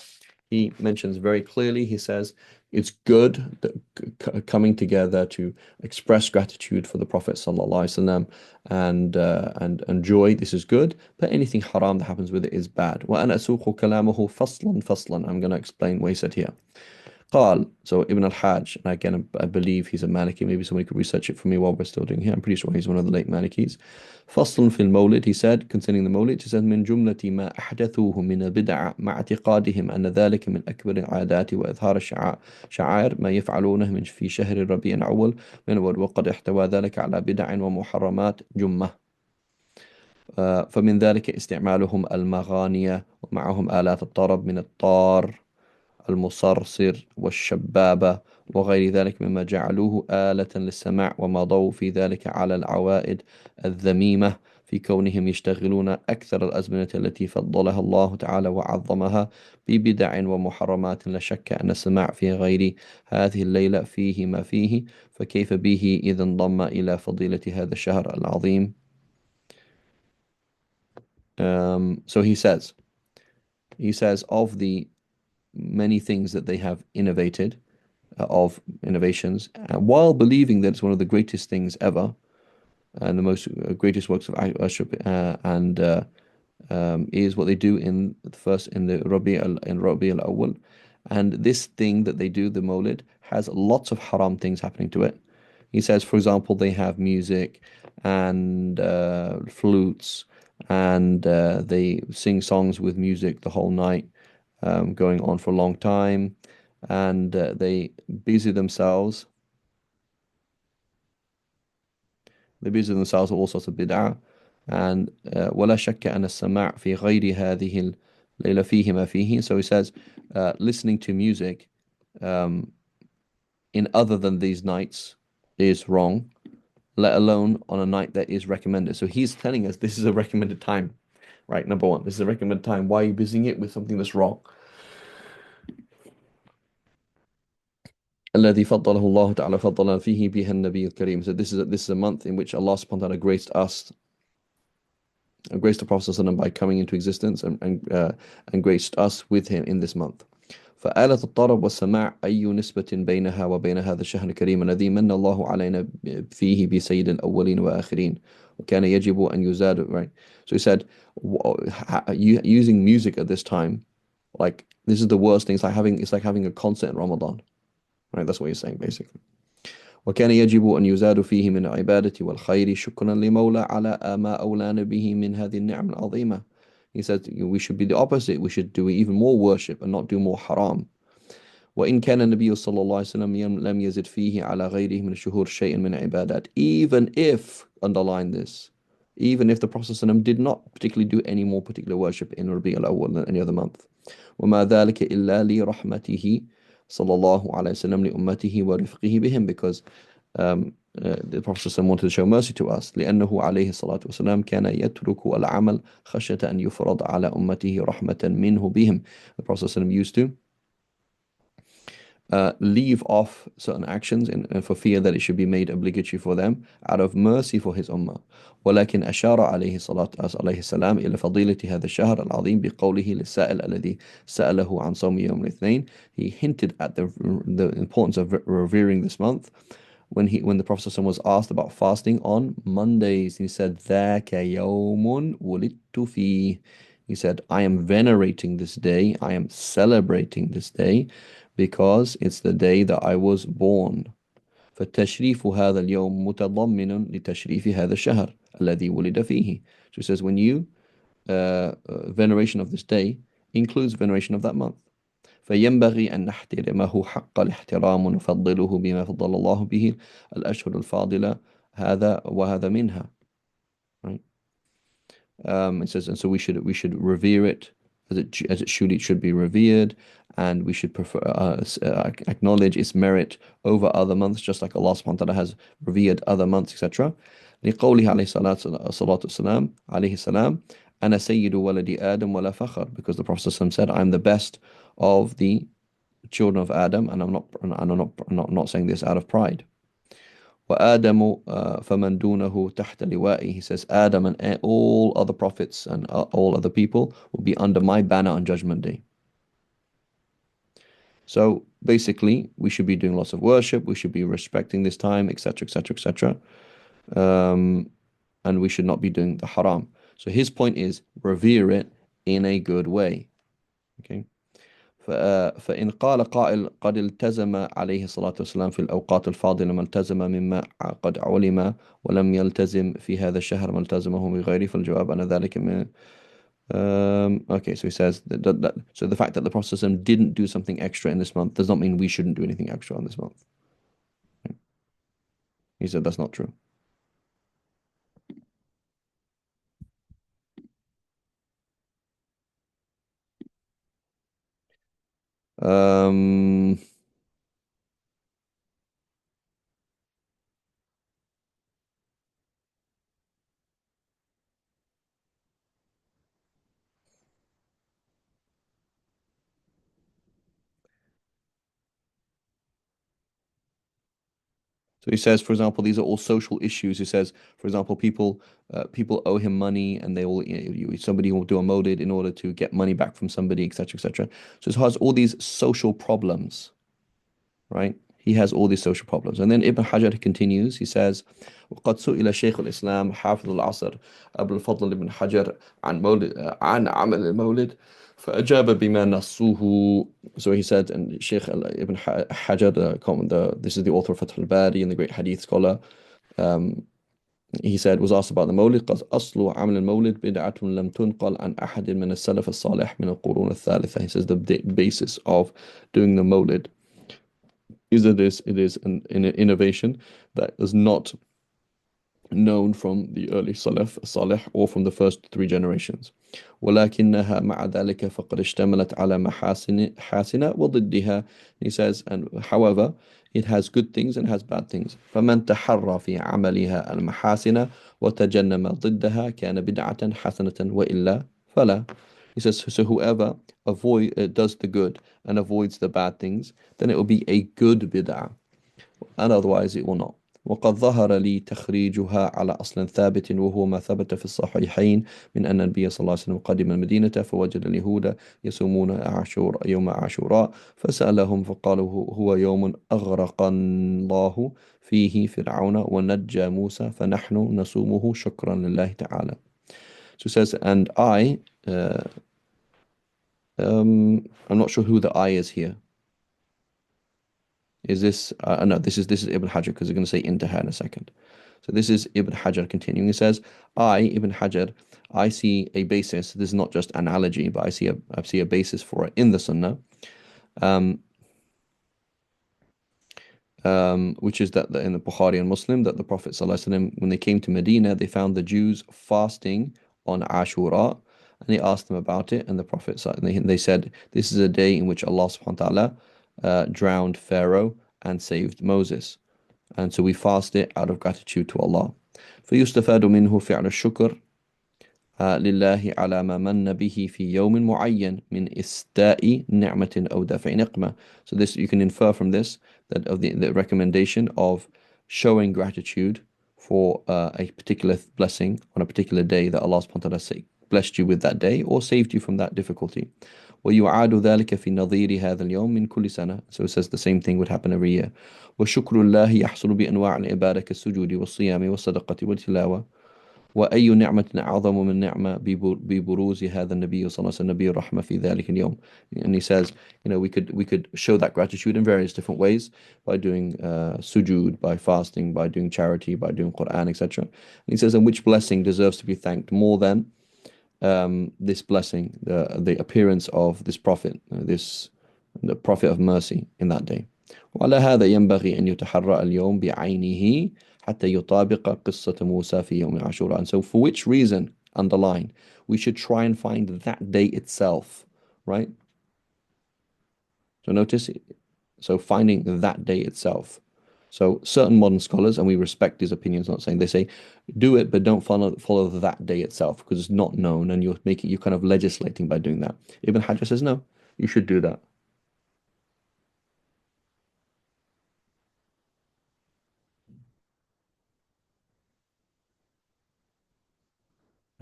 he mentions very clearly, he says, it's good that coming together to express gratitude for the Prophet ﷺ and joy. This is good, but anything haram that happens with it is bad. وأنا أسوق كلامه فصلا فصلا. I'm going to explain what he said here. قال, so Ibn al-Hajj, and again, I believe he's a Maliki. Maybe somebody could research it for me while we're still doing here. I'm pretty sure he's one of the late Malikis. فصل في المولد, he said, concerning the Mawlid, he said, من جملة ما أحدثوه من البدع مع اعتقادهم أن ذلك من أكبر العادات وإظهار شعائر ما يفعلونه من في شهر الربيع الأول وقد احتوى ذلك على بدع ومحرمات جمة. فمن ذلك استعمالهم المغاني ومعهم آلات الطرب من الطار المصرصر والشبابة وغير ذلك مما جعلوه آلة للسماع ومضوا في ذلك على العوائد الذميمة في كونهم يشتغلون أكثر الأزمنة التي فضلها الله تعالى وعظمها ببدع ومحرمات. لا شك أن السماع في غير هذه الليلة فيه ما فيه، فكيف به إذا انضم إلى فضيلة هذا الشهر العظيم. So he says of the many things that they have innovated, of innovations, while believing that it's one of the greatest things ever and the most greatest works of worship, and is what they do in the Rabi al-Awwal. And this thing that they do, the Mawlid, has lots of haram things happening to it. He says, for example, they have music and flutes, and they sing songs with music the whole night, going on for a long time, and they busy themselves. They busy themselves with all sorts of bid'ah. And ولا شك أن السماع في غير هذه الليلة فيه ما فيه. So he says, listening to music in other than these nights is wrong, let alone on a night that is recommended. So he's telling us this is a recommended time, right? Number one, this is a recommended time. Why are you busying it with something that's wrong? الذي فضله الله تعالى فضل فيه بها النبي الكريم. So this is a month in which Allah subhanahu wa ta'ala graced us, graced the Prophet ﷺ by coming into existence, and graced us with him in this month. فآلة الطرب والسماع أي نسبة بينها وبين هذا الشهر الكريم الذي من الله علينا فيه بسيد الأولين وآخرين وكان يجب أن يزاد, right? So he said, using music at this time, like this is the worst thing. It's like having a concert in Ramadan, right? That's what he's saying basically. وكان يجب أن يزاد فيه من العبادة والخير شكرا لمولى على ما أولانا به من هذه النعم العظيمة. He said we should be the opposite. We should do even more worship and not do more haram. وإن كان النبي صلى الله عليه وسلم لم يزد فيه على غيره من الشهور شيء من عبادات. Even if, underline this, even if the Prophet ﷺ did not particularly do any more particular worship in Rabi al-Awwal than any other month. وما ذلك إلا لرحمته صلى الله عليه وسلم لأمته ورفقه بهم, because the Prophet ﷺ wanted to show mercy to us. لأنه عليه الصلاة والسلام كان يترك العمل خشية أن يفرض على أمته رحمة منه بهم. The Prophet ﷺ used to leave off certain actions and for fear that it should be made obligatory for them out of mercy for his ummah. ولكن أشار عليه السلام إلى فضيلة هذا الشهر العظيم بقوله للسائل الذي سأله عن صوم يوم الاثنين. He hinted at the importance of revering this month when the Prophet ﷺ was asked about fasting on Mondays. He said, ذاك يوم ولدت فيه. He said, I am venerating this day, I am celebrating this day because it's the day that I was born. فالتشريف هذا اليوم متضمن لتشريف هذا الشهر الذي ولد فيه. So he says, when you veneration of this day includes veneration of that month. فينبغي أن نحترمه حق الاحترام ونفضله بما فضل الله به الأشهر الفاضلة هذا وهذا منها. Right? It says, and so we should revere it as it should be revered, and we should acknowledge its merit over other months, just like Allah subhanahu wa ta'ala has revered other months, etc. لقوله عليه الصلاة والسلام عليه السلام أنا سيد ولد آدم ولا فخر, because the Prophet ﷺ said, I am the best of the children of Adam, and I'm not saying this out of pride. وآدم فمن دونه تحت لوائي. He says Adam and all other prophets and all other people will be under my banner on Judgment Day. So basically, we should be doing lots of worship. We should be respecting this time, etc., etc., etc. And we should not be doing the haram. So his point is revere it in a good way. Okay. فإن قال قائل قد التزم عليه الصلاة والسلام في الأوقات الفاضلة ما التزم مما قد علم ولم يلتزم في هذا الشهر ما التزمه بغيره فالجواب أن ذلك من okay, so he says so the fact that the Prophet ﷺ didn't do something extra in this month does not mean we shouldn't do anything extra on this month. He said that's not true. Um, So he says, for example, these are all social issues. He says, for example, people owe him money, and they all somebody will do a Mawlid in order to get money back from somebody, etc., etc. So he has all these social problems, right? He has all these social problems. And then Ibn Hajar continues, he says, وقد سئل شيخ الإسلام حافظ العصر أبو الفضل بن حجر عن عن عمل المولد فأجاب بما نصوه. So he said, and Sheikh Ibn Hajar, this is the author of Fath al-Bari and the great hadith scholar, um, he said, was asked about the Mawlid, قال أصل عمل المولد بدعة لم تنقل عن أحد من السلف الصالح من القرون الثالثة. He says the basis of doing the Mawlid is that it is an innovation that is not known from the early Salaf Salih or from the first three generations. ولكنها مع ذلك فقد اشتملت على محاسن حاسنة وضدها. He says, and however, it has good things and has bad things. فمن تحرى في عملها المحاسن وتجنم ضدها كان بدعة حسنة وإلا فلا. He says, so whoever does the good and avoids the bad things, then it will be a good bid'ah, and otherwise it will not. وقد ظهر لي تخريجها على أصل ثابت وهو ما ثبت في الصحيحين من أن النبي صلى الله عليه وسلم قدم المدينة فوجد اليهود يصومون يوم عاشوراء فسألهم فقالوا هو يوم أغرق الله فيه فرعون ونجى موسى فنحن نصومه شكرا لله تعالى. So it says, and I'm not sure who the I is here. Is this no, this is Ibn Hajar, because they're going to say intaha in a second. So this is Ibn Hajar continuing. He says, Ibn Hajar, I see a basis. This is not just analogy, but I see a basis for it in the Sunnah, which is that in the Bukhari and Muslim, that the Prophet ﷺ, when they came to Medina, they found the Jews fasting on Ashura, and he asked them about it, and the Prophet they said, this is a day in which Allah subhanahu wa ta'ala drowned Pharaoh and saved Moses, and so we fast it out of gratitude to Allah. فيستفاد منه فعل الشكر لله على ما من به في يوم معين من إسداء نعمة أو دفع نقمة. So this, you can infer from this that of the recommendation of showing gratitude for a particular blessing on a particular day that Allah subhanahu wa ta'ala blessed you with that day or saved you from that difficulty. ويعاد ذلك في نظير هذا اليوم من كل سنة. So it says the same thing would happen every year. وشكر الله يحصل بأنواع العبادة كالسجود والصيام والصدقة والتلاوة. وأي نعمة أعظم من نعمة ببروز هذا النبي صلى الله عليه وسلم نبي الرحمة في ذلك اليوم. And he says, we could show that gratitude in various different ways, by doing sujood, by fasting, by doing charity, by doing Quran, etc. And he says, and which blessing deserves to be thanked more than this blessing, the appearance of this prophet, the prophet of mercy in that day. وعلى هذا ينبغي أن يتحرى اليوم بعينه حتى يطابق قصة موسى في يوم عاشوراء. And so for which reason, underline, we should try and find that day itself, right? So notice, so finding that day itself. So certain modern scholars, and we respect these opinions, not saying, they say, do it, but don't follow that day itself, because it's not known, and you're kind of legislating by doing that. Ibn Hajar says no. you should do that.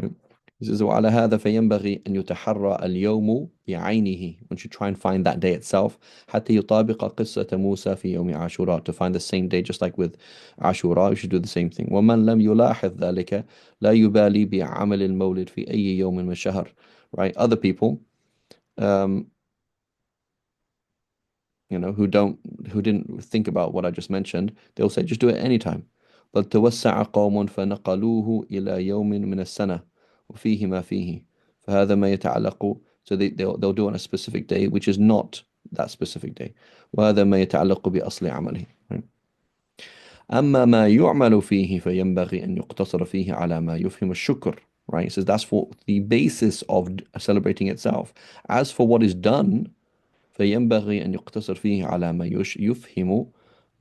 Right? He says, وعلى هذا فينبغي أن يتحرى اليوم بعينه. One should try and find that day itself حتى يطابق قصة موسى في يوم عاشوراء. To find the same day, just like with عاشوراء, you should do the same thing. ومن لم يلاحظ ذلك لا يبالي بعمل المولد في أي يوم من الشهر. Right? Other people, um, who didn't think about what I just mentioned, they'll say just do it anytime. بل توسع قوم فنقلوه إلى يوم من السنة وفيه ما فيه فهذا ما يتعلق. So they'll do it on a specific day which is not that specific day. وهذا ما يتعلق بأصل عمله. Right? أما ما يعمل فيه فينبغي أن يقتصر فيه على ما يفهم الشكر. Right? So that's for the basis of celebrating itself. As for what is done, فينبغي أن يقتصر فيه على ما يفهم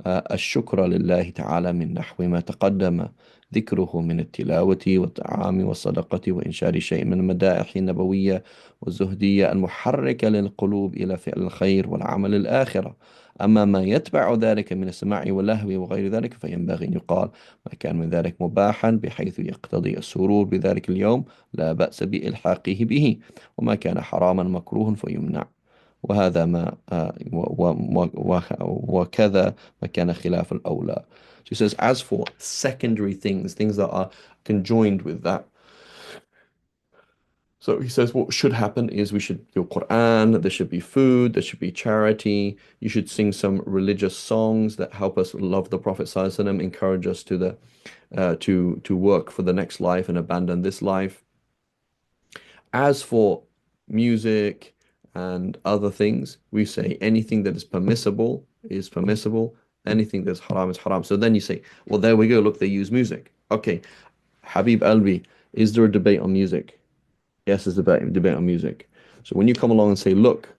الشكر لله تعالى من نحو ما تقدم ذكره من التلاوة والطعام والصدقة وإنشاد شيء من المدائح النبوية والزهدية المحركة للقلوب إلى فعل الخير والعمل الآخرة. أما ما يتبع ذلك من السماع واللهو وغير ذلك فينبغي أن يقال ما كان من ذلك مباحا بحيث يقتضي السرور بذلك اليوم لا بأس بإلحاقه به، وما كان حراما مكروه فيمنع. وهذا ما وكذا ما كان خلاف الأولى. She says, as for secondary things, things that are conjoined with that. So he says what should happen is we should do Quran, there should be food, there should be charity, you should sing some religious songs that help us love the Prophet ﷺ, encourage us to the to work for the next life and abandon this life. As for music and other things, we say anything that is permissible, anything that's haram is haram. So then you say, well, there we go, look, they use music. Okay, Habib Albi, is there a debate on music? Yes, there's a debate on music. So when you come along and say, look,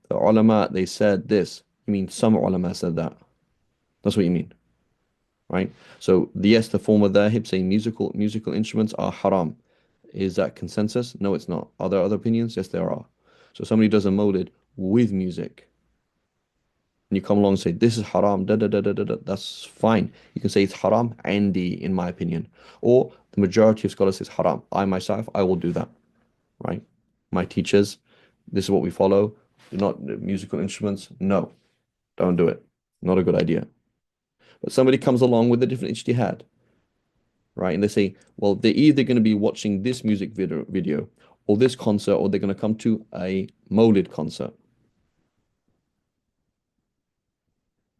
the ulama, they said this, you mean some ulama said that. That's what you mean, right? So yes, the former dhahib saying musical instruments are haram. Is that consensus? No, it's not. Are there other opinions? Yes, there are. So somebody does a mawlid with music, and you come along and say, this is haram, da da da da da da, that's fine. You can say it's haram, indi, in my opinion. Or the majority of scholars says haram. I myself, I will do that, right? My teachers, this is what we follow. Do not musical instruments. No, don't do it. Not a good idea. But somebody comes along with a different ijtihad, right? And they say, well, they're either going to be watching this music video or this concert, or they're going to come to a Mawlid concert.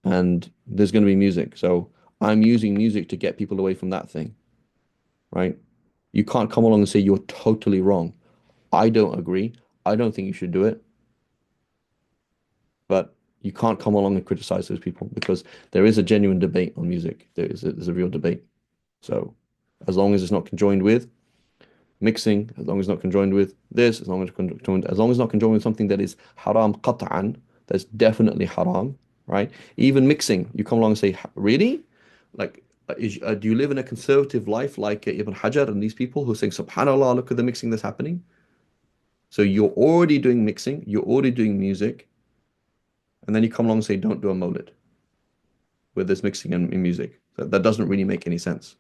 And there's going to be music. So I'm using music to get people away from that thing, right? You can't come along and say you're totally wrong. I don't agree. I don't think you should do it. But you can't come along and criticize those people because there is a genuine debate on music. There's a real debate. So as long as it's not conjoined with mixing, as long as it's not conjoined with this, as long as it's not conjoined with something that is haram qat'an, that's definitely haram, right? Even mixing, you come along and say, really? Like, do you live in a conservative life like Ibn Hajar and these people who are saying, subhanAllah, look at the mixing that's happening? So you're already doing mixing, you're already doing music, and then you come along and say, don't do a mawlid with this mixing and music. That doesn't really make any sense,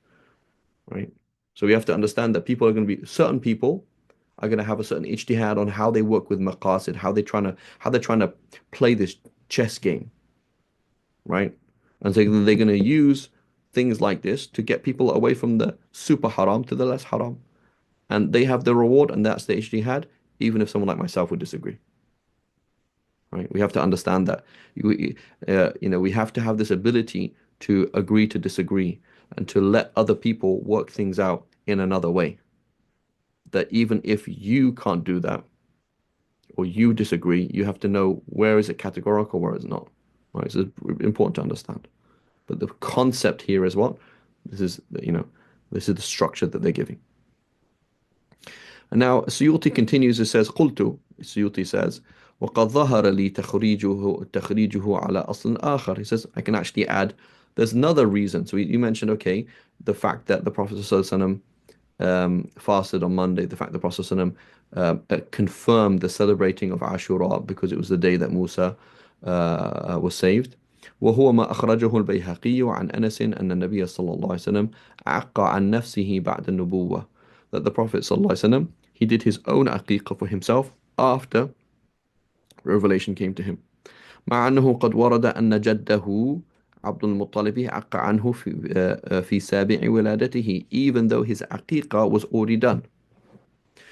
right? So we have to understand that certain people are going to have a certain ijtihad on how they work with maqasid, how they're trying to play this chess game, right? And so they're going to use things like this to get people away from the super haram to the less haram. And they have the reward, and that's the ijtihad, even if someone like myself would disagree. Right? We have to understand that. We have to have this ability to agree to disagree and to let other people work things out in another way. That even if you can't do that or you disagree, you have to know where is it categorical, where is it not. Right? So it's important to understand. But the concept here is what? This is, this is the structure that they're giving. And now Suyuti continues, it says, قلت, Suyuti says, وقد ظهر لي تخريجه على أصل آخر. He says, I can actually add, there's another reason. So you mentioned, okay, the fact that the Prophet ﷺ fasted on Monday, the fact the Prophet confirmed the celebrating of Ashura because it was the day that Musa was saved. وهو ما أخرجه البيهقي عن أنس أن النبي صلى الله عليه وسلم عق عن نفسه بعد النبوة, that the Prophet صلى الله عليه وسلم, he did his own aqiqah for himself after revelation came to him. مع أنه قد ورد أن جده عبد المطلب عق عنه في سابع ولادته, even though his aqiqah was already done.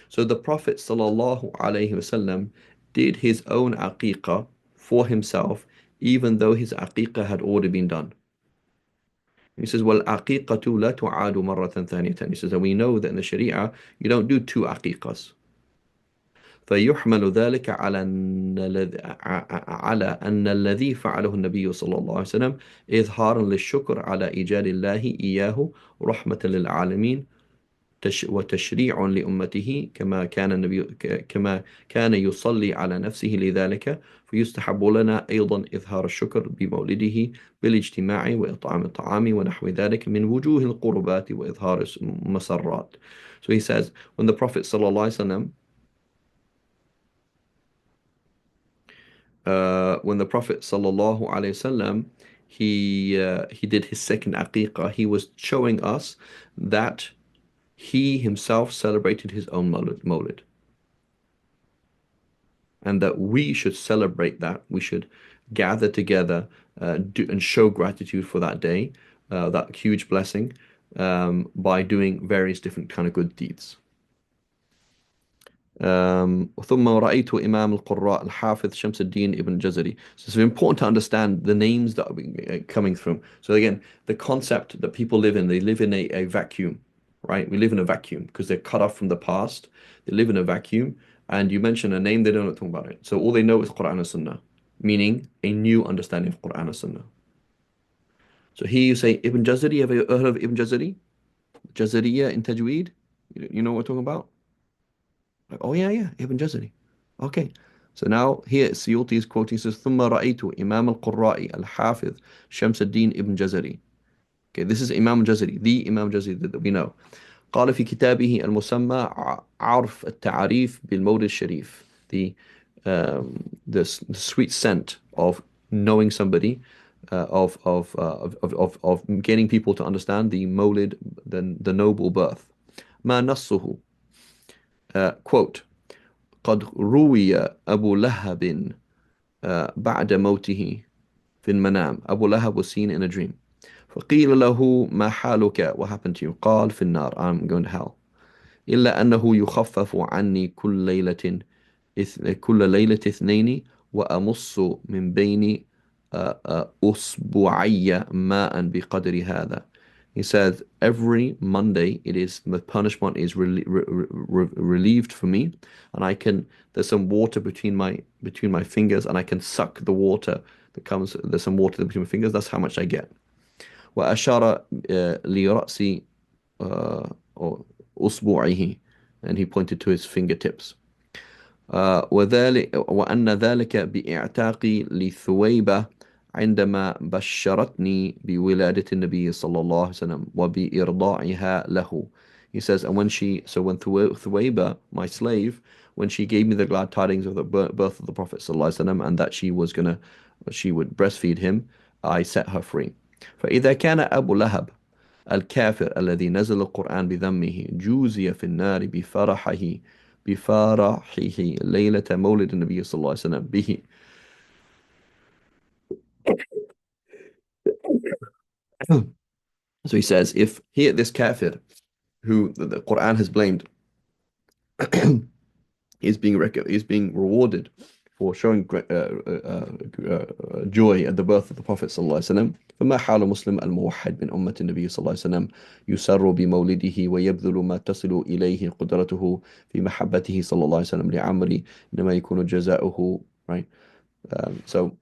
So the Prophet sallallahu alaihi wasallam did his own aqiqah for himself, even though his aqiqah had already been done. He says, "Well, aqiqatu la tu'adu marratan thaniyatan." He says, and we know that in the Sharia you don't do two aqiqahs. فيحمل ذلك على أن الذي فعله النبي صلى الله عليه وسلم إظهارا للشكر على إيجاد الله إياه رحمة للعالمين وتشريع لأمته, كما كان يصلي على نفسه لذلك, فيستحب لنا أيضا إظهار الشكر بمولده بالاجتماع وإطعام الطعام ونحو ذلك من وجوه القربات وإظهار المسرات. So he says, when the Prophet صلى الله عليه وسلم when the Prophet sallallahu alaihi wasallam he did his second aqiqah, he was showing us that he himself celebrated his own Mawlid, and that we should celebrate that. We should gather together and show gratitude for that day, that huge blessing, by doing various different kind of good deeds. ثم رأيت إمام القراء الحافظ شمس الدين ibn Jazari. So it's important to understand the names that are coming through. So again, the concept that people live in, they live in a vacuum, right? We live in a vacuum because they're cut off from the past. They live in a vacuum, and you mention a name, they don't know anything about it. So all they know is Quran and Sunnah, meaning a new understanding of Quran and Sunnah. So here you say Ibn Jazari. Have you heard of Ibn Jazari? Jazariya in Tajweed? You know what we're talking about? Like, oh yeah, yeah, Ibn Jazari. Okay. So now here Suyuti is quoting, says, ثم رأيت إمام القراء الحافظ شمس الدين ibn Jazari. Okay, this is Imam Jazari, the Imam Jazari that we know. قال في كتابه المسمى عرف التعريف بالمولد الشريف. The sweet scent of knowing somebody, of getting people to understand the Mawlid, the noble birth. ما نصه, quote, قد روي أبو لهب بعد موته في المنام. Abu Lahab was seen in a dream. فقيل له ما حالك, what happened to you? قال في النار, I'm going to hell. إلا أنه يخفف عني كل ليلة اثنين وأمص من بين أصبعي ماء بقدر هذا. He says every Monday it is the punishment is relieved for me, and I can, there's some water between my fingers, and I can suck the water that comes, there's some water between my fingers, that's how much I get. وأشار لرأسي أو أصبعه, and he pointed to his fingertips. وأن ذلك بإعتاقي لثويبة عندما بشرتني بولادة النبي صلى الله عليه وسلم وبإرضاعها له. He says, and when when Thuwayba, my slave, when she gave me the glad tidings of the birth of the Prophet صلى الله عليه وسلم, and that she would breastfeed him, I set her free. فإذا كان أبو لهب الكافر الذي نزل القرآن بذمه جوزي في النار بفرحه ليلة مولد النبي صلى الله عليه وسلم به. So he says, if here this kafir who the Quran has blamed is being rewarded for showing joy at the birth of the Prophet صلى الله عليه وسلم, فما حال مسلم الموحد من أمة النبي صلى الله عليه وسلم يسر بمولده ويبذل ما تصل إليه قدرته في محبته صلى الله عليه وسلم لعمري إنما يكون جزاؤه, right? So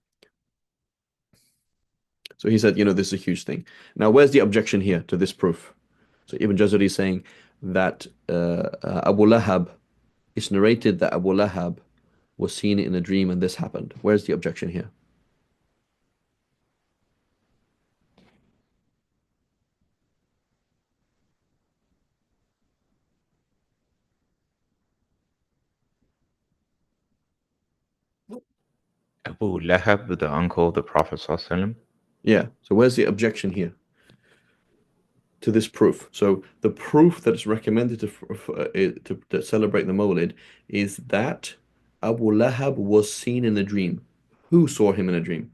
he said, this is a huge thing. Now, where's the objection here to this proof? So Ibn Jazari is saying that Abu Lahab, it's narrated that Abu Lahab was seen in a dream and this happened. Where's the objection here? Abu Lahab, the uncle of the Prophet ﷺ. Yeah. So where's the objection here to this proof? So the proof that's recommended to celebrate the Mawlid is that Abu Lahab was seen in a dream. Who saw him in a dream?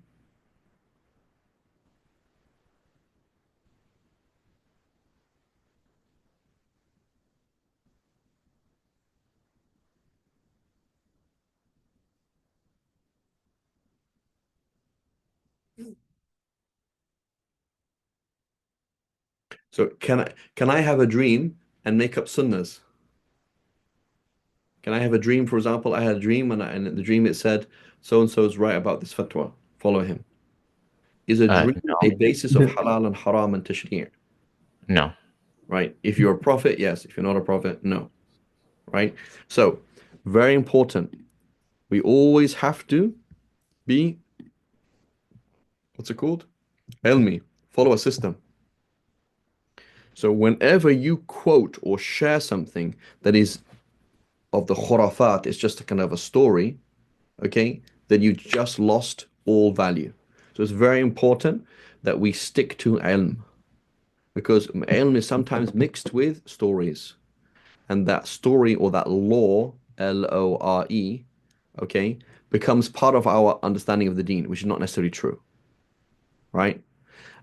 So can I have a dream and make up sunnahs? Can I have a dream, for example, I had a dream and in the dream it said so and so is right about this fatwa. Follow him. Is a dream a No, basis of halal and haram and tashri'? no. Right? If you're a prophet, yes. If you're not a prophet, no. Right? So, very important. We always have to be, what's it called? Ilmi. Follow a system. So whenever you quote or share something that is of the khurafat, it's just a kind of a story, okay, then you just lost all value. So it's very important that we stick to ilm because ilm is sometimes mixed with stories. And that story or that law, Lore, okay, becomes part of our understanding of the deen, which is not necessarily true, right?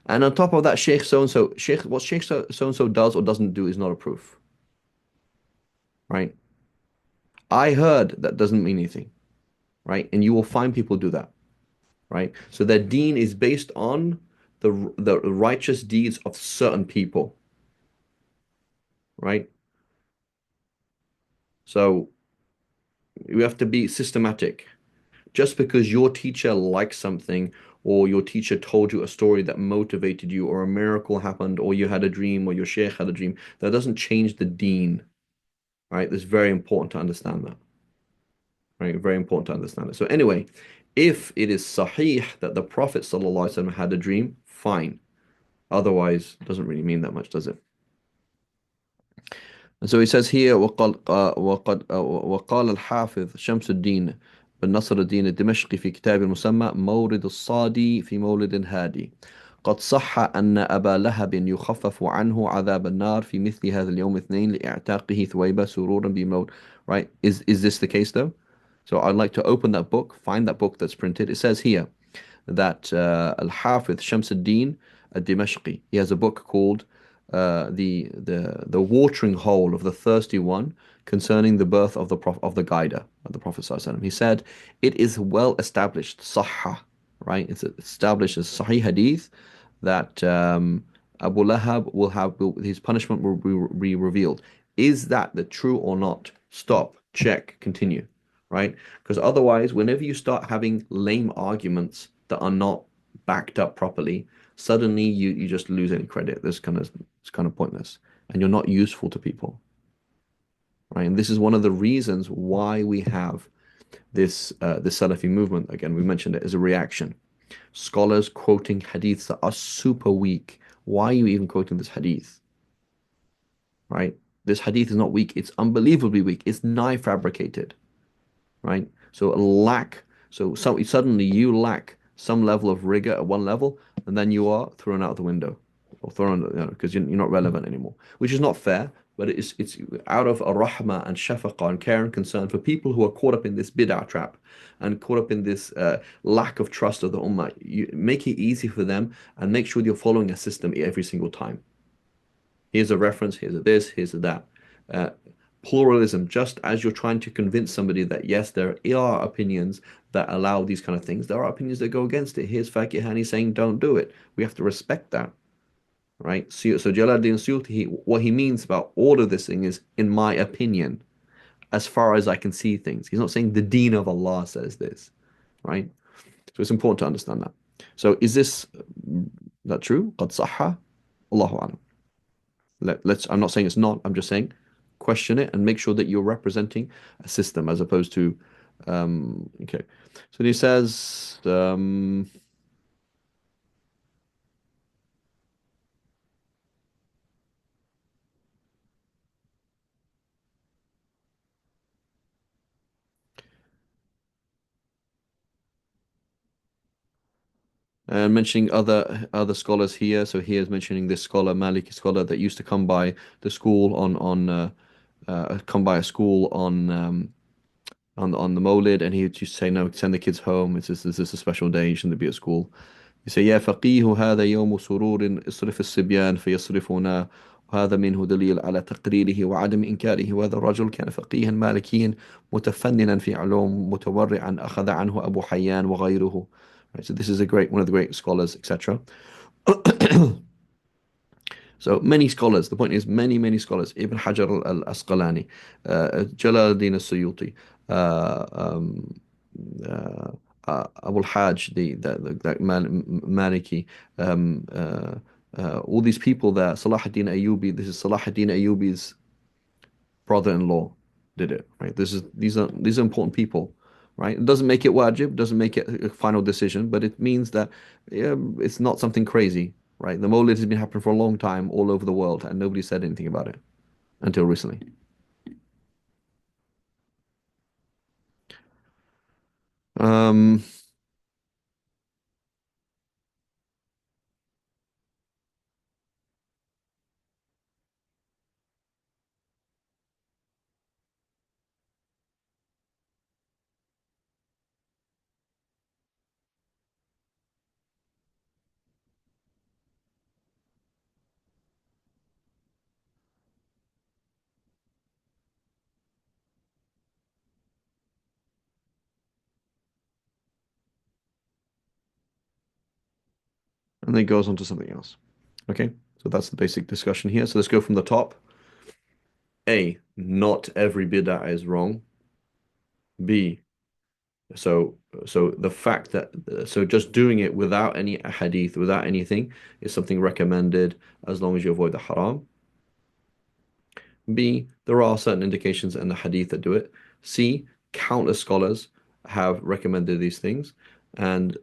And on top of that, Sheikh so and so, Sheikh, what Sheikh so and so does or doesn't do is not a proof, right? I heard that doesn't mean anything, right? And you will find people do that, right? So their deen is based on the righteous deeds of certain people, right? So you have to be systematic. Just because your teacher likes something or your teacher told you a story that motivated you or a miracle happened or you had a dream or your sheikh had a dream, that doesn't change the deen, right? It's very important to understand that, right? Very important to understand it. So anyway, if it is sahih that the Prophet ﷺ had a dream, fine. Otherwise, it doesn't really mean that much, does it? And so he says here وقال الحافظ شمس الدين بن نصر الدين الدمشقي في كتاب المسمى مورد الصادي في مولد هادي قد صح أن أبا لهب يخفف عنه عذاب النار في مثل هذا اليوم اثنين لإعتاقه ثويبة سرورا بموت. Right? Is this the case though? So I'd like to open that book, find that book that's printed. It says here that Al-Hafiz Shamsuddin al-Dimashqi, he has a book called the watering hole of the thirsty one concerning the birth of the guider of the Prophet ﷺ. He said it is well established sahha, right? It's established as Sahih Hadith that Abu Lahab his punishment will be revealed. Is that the true or not? Stop, check, continue, right? Because otherwise, whenever you start having lame arguments that are not backed up properly, suddenly you just lose any credit. It's kind of pointless, and you're not useful to people, right? And this is one of the reasons why we have this Salafi movement. Again, we mentioned it as a reaction. Scholars quoting hadiths that are super weak. Why are you even quoting this hadith? Right? This hadith is not weak, it's unbelievably weak. It's nigh fabricated, right? So suddenly you lack some level of rigor at one level, and then you are thrown out the window or thrown, because you're not relevant anymore, which is not fair. But it's out of a rahmah and shafaqah and care and concern for people who are caught up in this bid'ah trap and caught up in this lack of trust of the ummah. You make it easy for them and make sure you're following a system every single time. Here's a reference, here's a this, here's a that. Uh, Pluralism, just as you're trying to convince somebody that yes, there are opinions that allow these kind of things, there are opinions that go against it. Here's Fakih Hani saying don't do it. We have to respect that, right? So Jalaluddin Suyuti, what he means about all of this thing is, in my opinion, as far as I can see things. He's not saying the Deen of Allah says this, right? So it's important to understand that. So is this that true? قد صح Allahu a'lam. I'm not saying it's not, I'm just saying question it and make sure that you're representing a system as opposed to okay. So he says And mentioning other scholars here. So here's mentioning this scholar, Maliki scholar, that used to come by the school come by a school on the Mawlid, and he would just say, no, send the kids home. This is a special day. You shouldn't be at school. You say يا فقيه هذا يوم سرور اصرف الصبيان فيصرفنا وهذا منه دليل على تقريره وعدم إنكاره وهذا الرجل كان فقيها مالكيا متفننا في علوم متورعا أخذ عنه أبو حيان وغيره. Right, so this is a great one of the great scholars, etc. So many scholars. The point is, many scholars. Ibn Hajar al-Asqalani, Jalal al-Suyuti, uh, um, uh, Abu al-Hajj, that Maliki, all these people there. Salah ad-Din Ayyubi. This is Salah ad-Din Ayyubi's brother-in-law did it. Right. These are important people. Right. It doesn't make it wajib. Doesn't make it a final decision, but it means that it's not something crazy. Right. The Mawlid has been happening for a long time all over the world, and nobody said anything about it until recently. Um, and then it goes on to something else. Okay. So that's the basic discussion here. So let's go from the top. A, not every bid'ah is wrong. B, so the fact that just doing it without any hadith, without anything, is something recommended as long as you avoid the haram. B, there are certain indications in the hadith that do it. C, countless scholars have recommended these things, and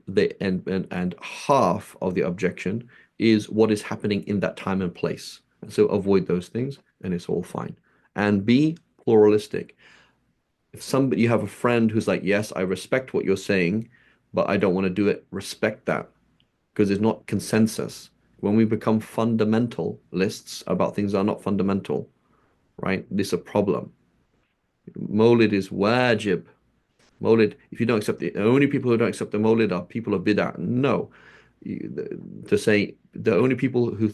half of the objection is what is happening in that time and place. And so avoid those things, and it's all fine. And B, pluralistic. If somebody you have a friend who's like, yes, I respect what you're saying, but I don't want to do it, respect that because it's not consensus. When we become fundamentalists about things that are not fundamental, right? This is a problem. Mawlid is wajib. Mawlid, if you don't accept it, the only people who don't accept the Mawlid are people of bid'ah. No. To say the only people who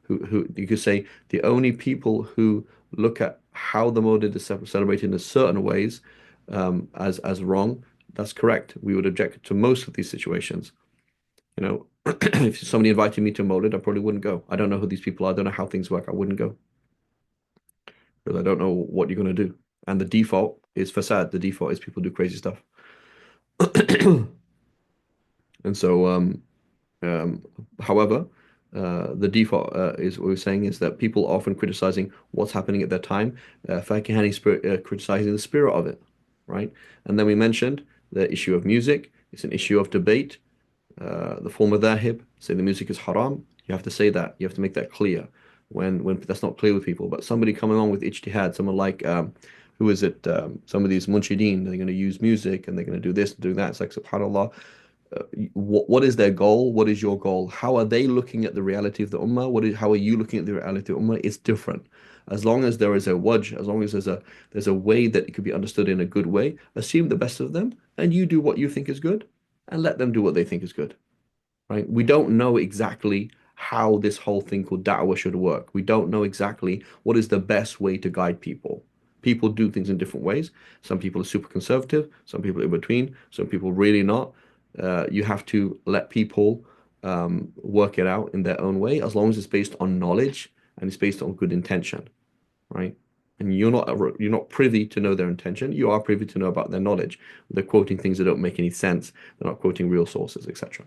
you could say the only people who look at how the Mawlid is celebrated in certain ways as wrong, that's correct. We would object to most of these situations. You know, if somebody invited me to Mawlid, I probably wouldn't go. I don't know who these people are. I don't know how things work. I wouldn't go because I don't know what you're going to do. And the default is fasad. The default is people do crazy stuff. And so, um, however, the default is what we're saying is that people are often criticizing what's happening at that time, Fakihani spirit, criticizing the spirit of it, right? And then we mentioned the issue of music. It's an issue of debate. The former dhahib say the music is haram. You have to say that. You have to make that clear when that's not clear with people. But somebody coming on with ijtihad, someone like who is it? Some of these munshideen, they're going to use music and they're going to do this and do that. It's like subhanallah. What is their goal? What is your goal? How are they looking at the reality of the ummah? How are you looking at the reality of the ummah? It's different. As long as there is a wajh, as long as there's a way that it could be understood in a good way, assume the best of them, and you do what you think is good, and let them do what they think is good. Right? We don't know exactly how this whole thing called da'wah should work. We don't know exactly what is the best way to guide people. People do things in different ways. Some people are super conservative, some people in between, some people really not. You have to let people work it out in their own way as long as it's based on knowledge and it's based on good intention, right? And you're not privy to know their intention. You are privy to know about their knowledge. They're quoting things that don't make any sense. They're not quoting real sources, etc.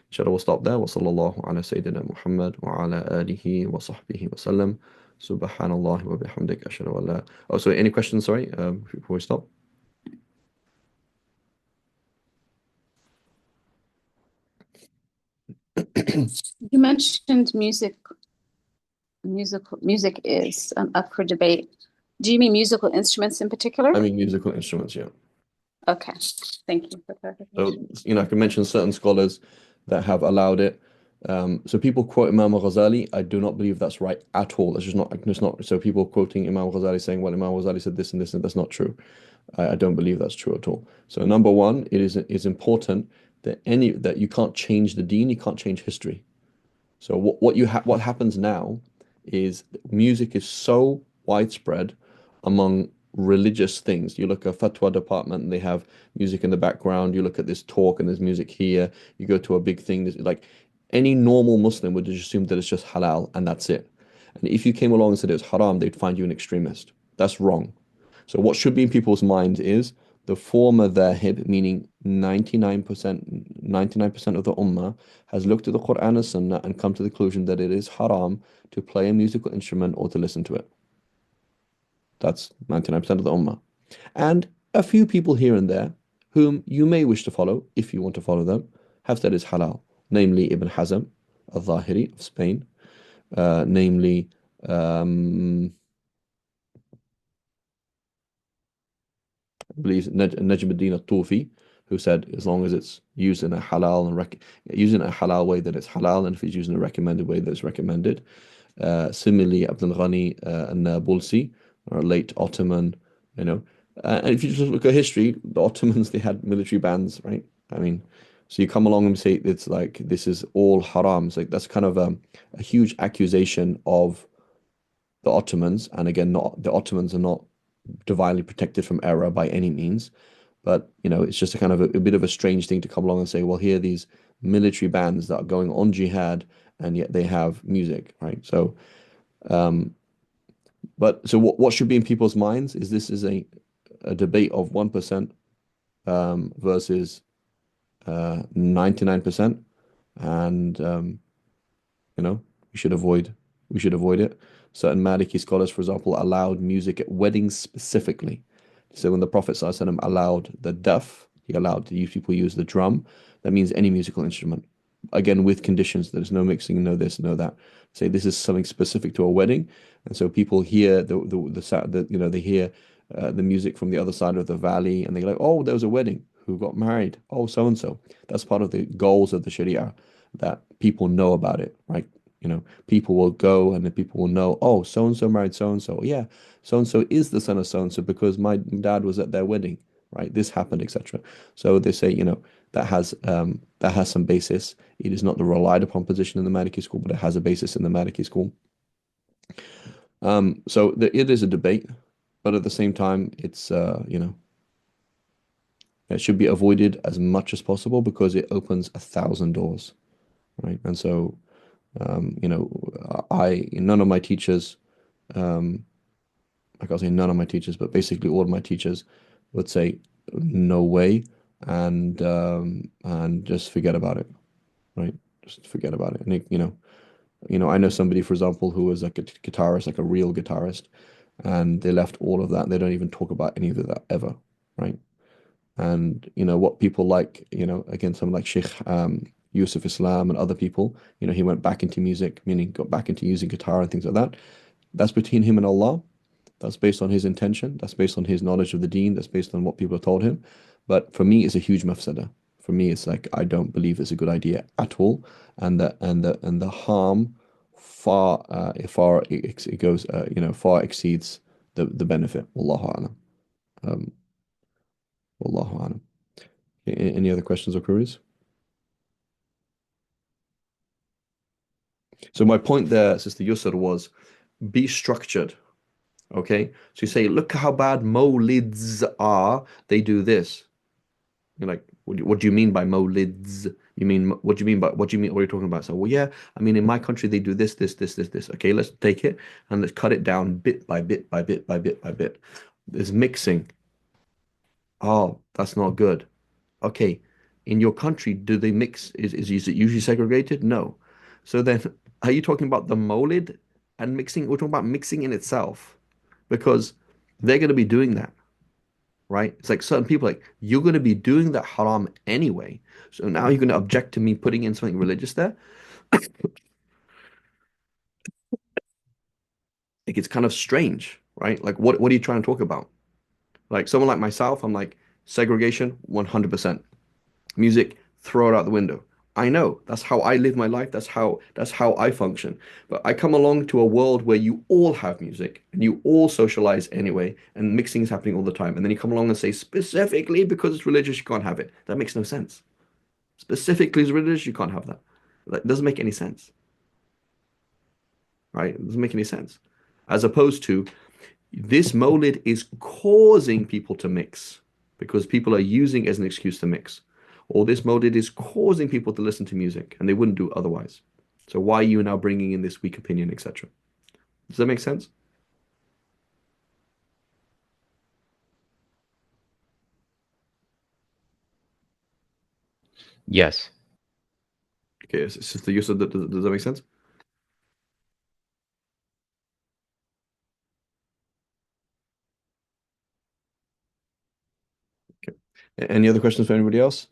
Inshallah, we'll stop there. وصلى الله على سيدنا محمد وعلى آله وصحبه وسلم. Subhanallah wa bihamdik. Ashhadu an la. Oh, sorry. Any questions? Sorry, before we stop. You mentioned music is up for debate. Do you mean musical instruments in particular? I mean musical instruments, yeah. Okay, thank you for So, clarification. I can mention certain scholars that have allowed it. So people quote Imam Ghazali. I do not believe that's right at all. It's just not. It's not. So people quoting Imam Ghazali saying, "Well, Imam Ghazali said this and this," and that's not true. I don't believe that's true at all. So number one, it is important that you can't change the deen, you can't change history. So what happens now is music is so widespread among religious things. You look at fatwa department and they have music in the background. You look at this talk and there's music here. You go to a big thing, there's like any normal Muslim would just assume that it's just halal and that's it. And if you came along and said it was haram, they'd find you an extremist. That's wrong. So what should be in people's minds is the former dhahib, meaning 99% of the ummah has looked at the Quran and Sunnah and come to the conclusion that it is haram to play a musical instrument or to listen to it. That's 99% of the ummah. And a few people here and there, whom you may wish to follow, if you want to follow them, have said it's halal, namely Ibn Hazm al-Zahiri of Spain, namely I believe Najmuddin al-Tufi, who said as long as it's used in a halal and using a halal way, that it's halal, and if it's used in a recommended way, that it's recommended. Similarly, Abdul Ghani al-Nabulsi, or a late Ottoman, you know. And if you just look at history, the Ottomans, they had military bands, right? I mean, so you come along and say it's like this is all haram. It's like that's kind of a huge accusation of the Ottomans. And again, not the Ottomans are not divinely protected from error by any means. But, it's just a kind of a bit of a strange thing to come along and say, well, here are these military bands that are going on jihad and yet they have music, right? So, what should be in people's minds is this is a debate of 1% versus 99%. And, you know, we should avoid we should avoid it. Certain Maliki scholars, for example, allowed music at weddings specifically. So when the Prophet ﷺ allowed the daf, he allowed people use the drum. That means any musical instrument. Again, with conditions. There's no mixing, no this, no that. Say this is something specific to a wedding, and so people hear they hear the music from the other side of the valley, and they're like, oh, there was a wedding. Who got married? Oh, so and so. That's part of the goals of the Sharia, that people know about it, right? People will go and then people will know, oh, so and so married so and so. Yeah, so and so is the son of so and so because my dad was at their wedding, right? This happened, etc. So they say, that has some basis. It is not the relied upon position in the Maliki school, but it has a basis in the Maliki school. It is a debate, but at the same time, it's it should be avoided as much as possible because it opens 1,000 doors, right? And so none of my teachers, I can't say none of my teachers, but basically all of my teachers would say no way, and just forget about it, right? Just forget about it. And I know somebody, for example, who was like a guitarist, like a real guitarist, and they left all of that. They don't even talk about any of that ever, right? And what people like, again, someone like Sheikh Yusuf Islam and other people, he went back into music, meaning got back into using guitar and things like that. That's between him and Allah. That's based on his intention. That's based on his knowledge of the deen. That's based on what people have told him. But for me, it's a huge mafsada. For me, it's like I don't believe it's a good idea at all, and the harm it goes far exceeds the benefit. Wallahu alam. Um, Wallahu alam. Any other questions or queries? So my point there, Sister Yusr, was be structured. Okay? So you say, look how bad Mawlids are. They do this. You're like, what do you mean by Mawlids? What do you mean what are you talking about? So, well, yeah, I mean, in my country, they do this, this, this, this, this. Okay, let's take it and let's cut it down bit by bit by bit by bit by bit. There's mixing. Oh, that's not good. Okay, in your country, do they mix? Is it usually segregated? No. So then, are you talking about the Mawlid and mixing? We're talking about mixing in itself because they're going to be doing that, right? It's like certain people, like, you're going to be doing that haram anyway. So now you're going to object to me putting in something religious there? Like, it's kind of strange, right? Like, what are you trying to talk about? Like, someone like myself, I'm like, segregation, 100%. Music, throw it out the window. I know that's how I live my life. That's how I function. But I come along to a world where you all have music and you all socialize anyway, and mixing is happening all the time. And then you come along and say specifically because it's religious, you can't have it. That makes no sense. Specifically as religious, you can't have that. That doesn't make any sense, right? It doesn't make any sense. As opposed to this Mawlid is causing people to mix because people are using it as an excuse to mix. Or this Mawlid is causing people to listen to music and they wouldn't do it otherwise. So why are you now bringing in this weak opinion, etc.? Does that make sense? Yes. Okay, Sister Yusuf, does that make sense? Okay. Any other questions for anybody else?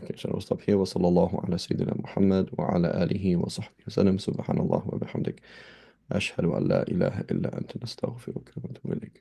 Okay, so we'll stop here. وصلى الله على سيدنا محمد وعلى آله وصحبه وسلم سبحان الله وبحمدك أشهد أن لا إله إلا أنت نستغفرك ونتوب إليك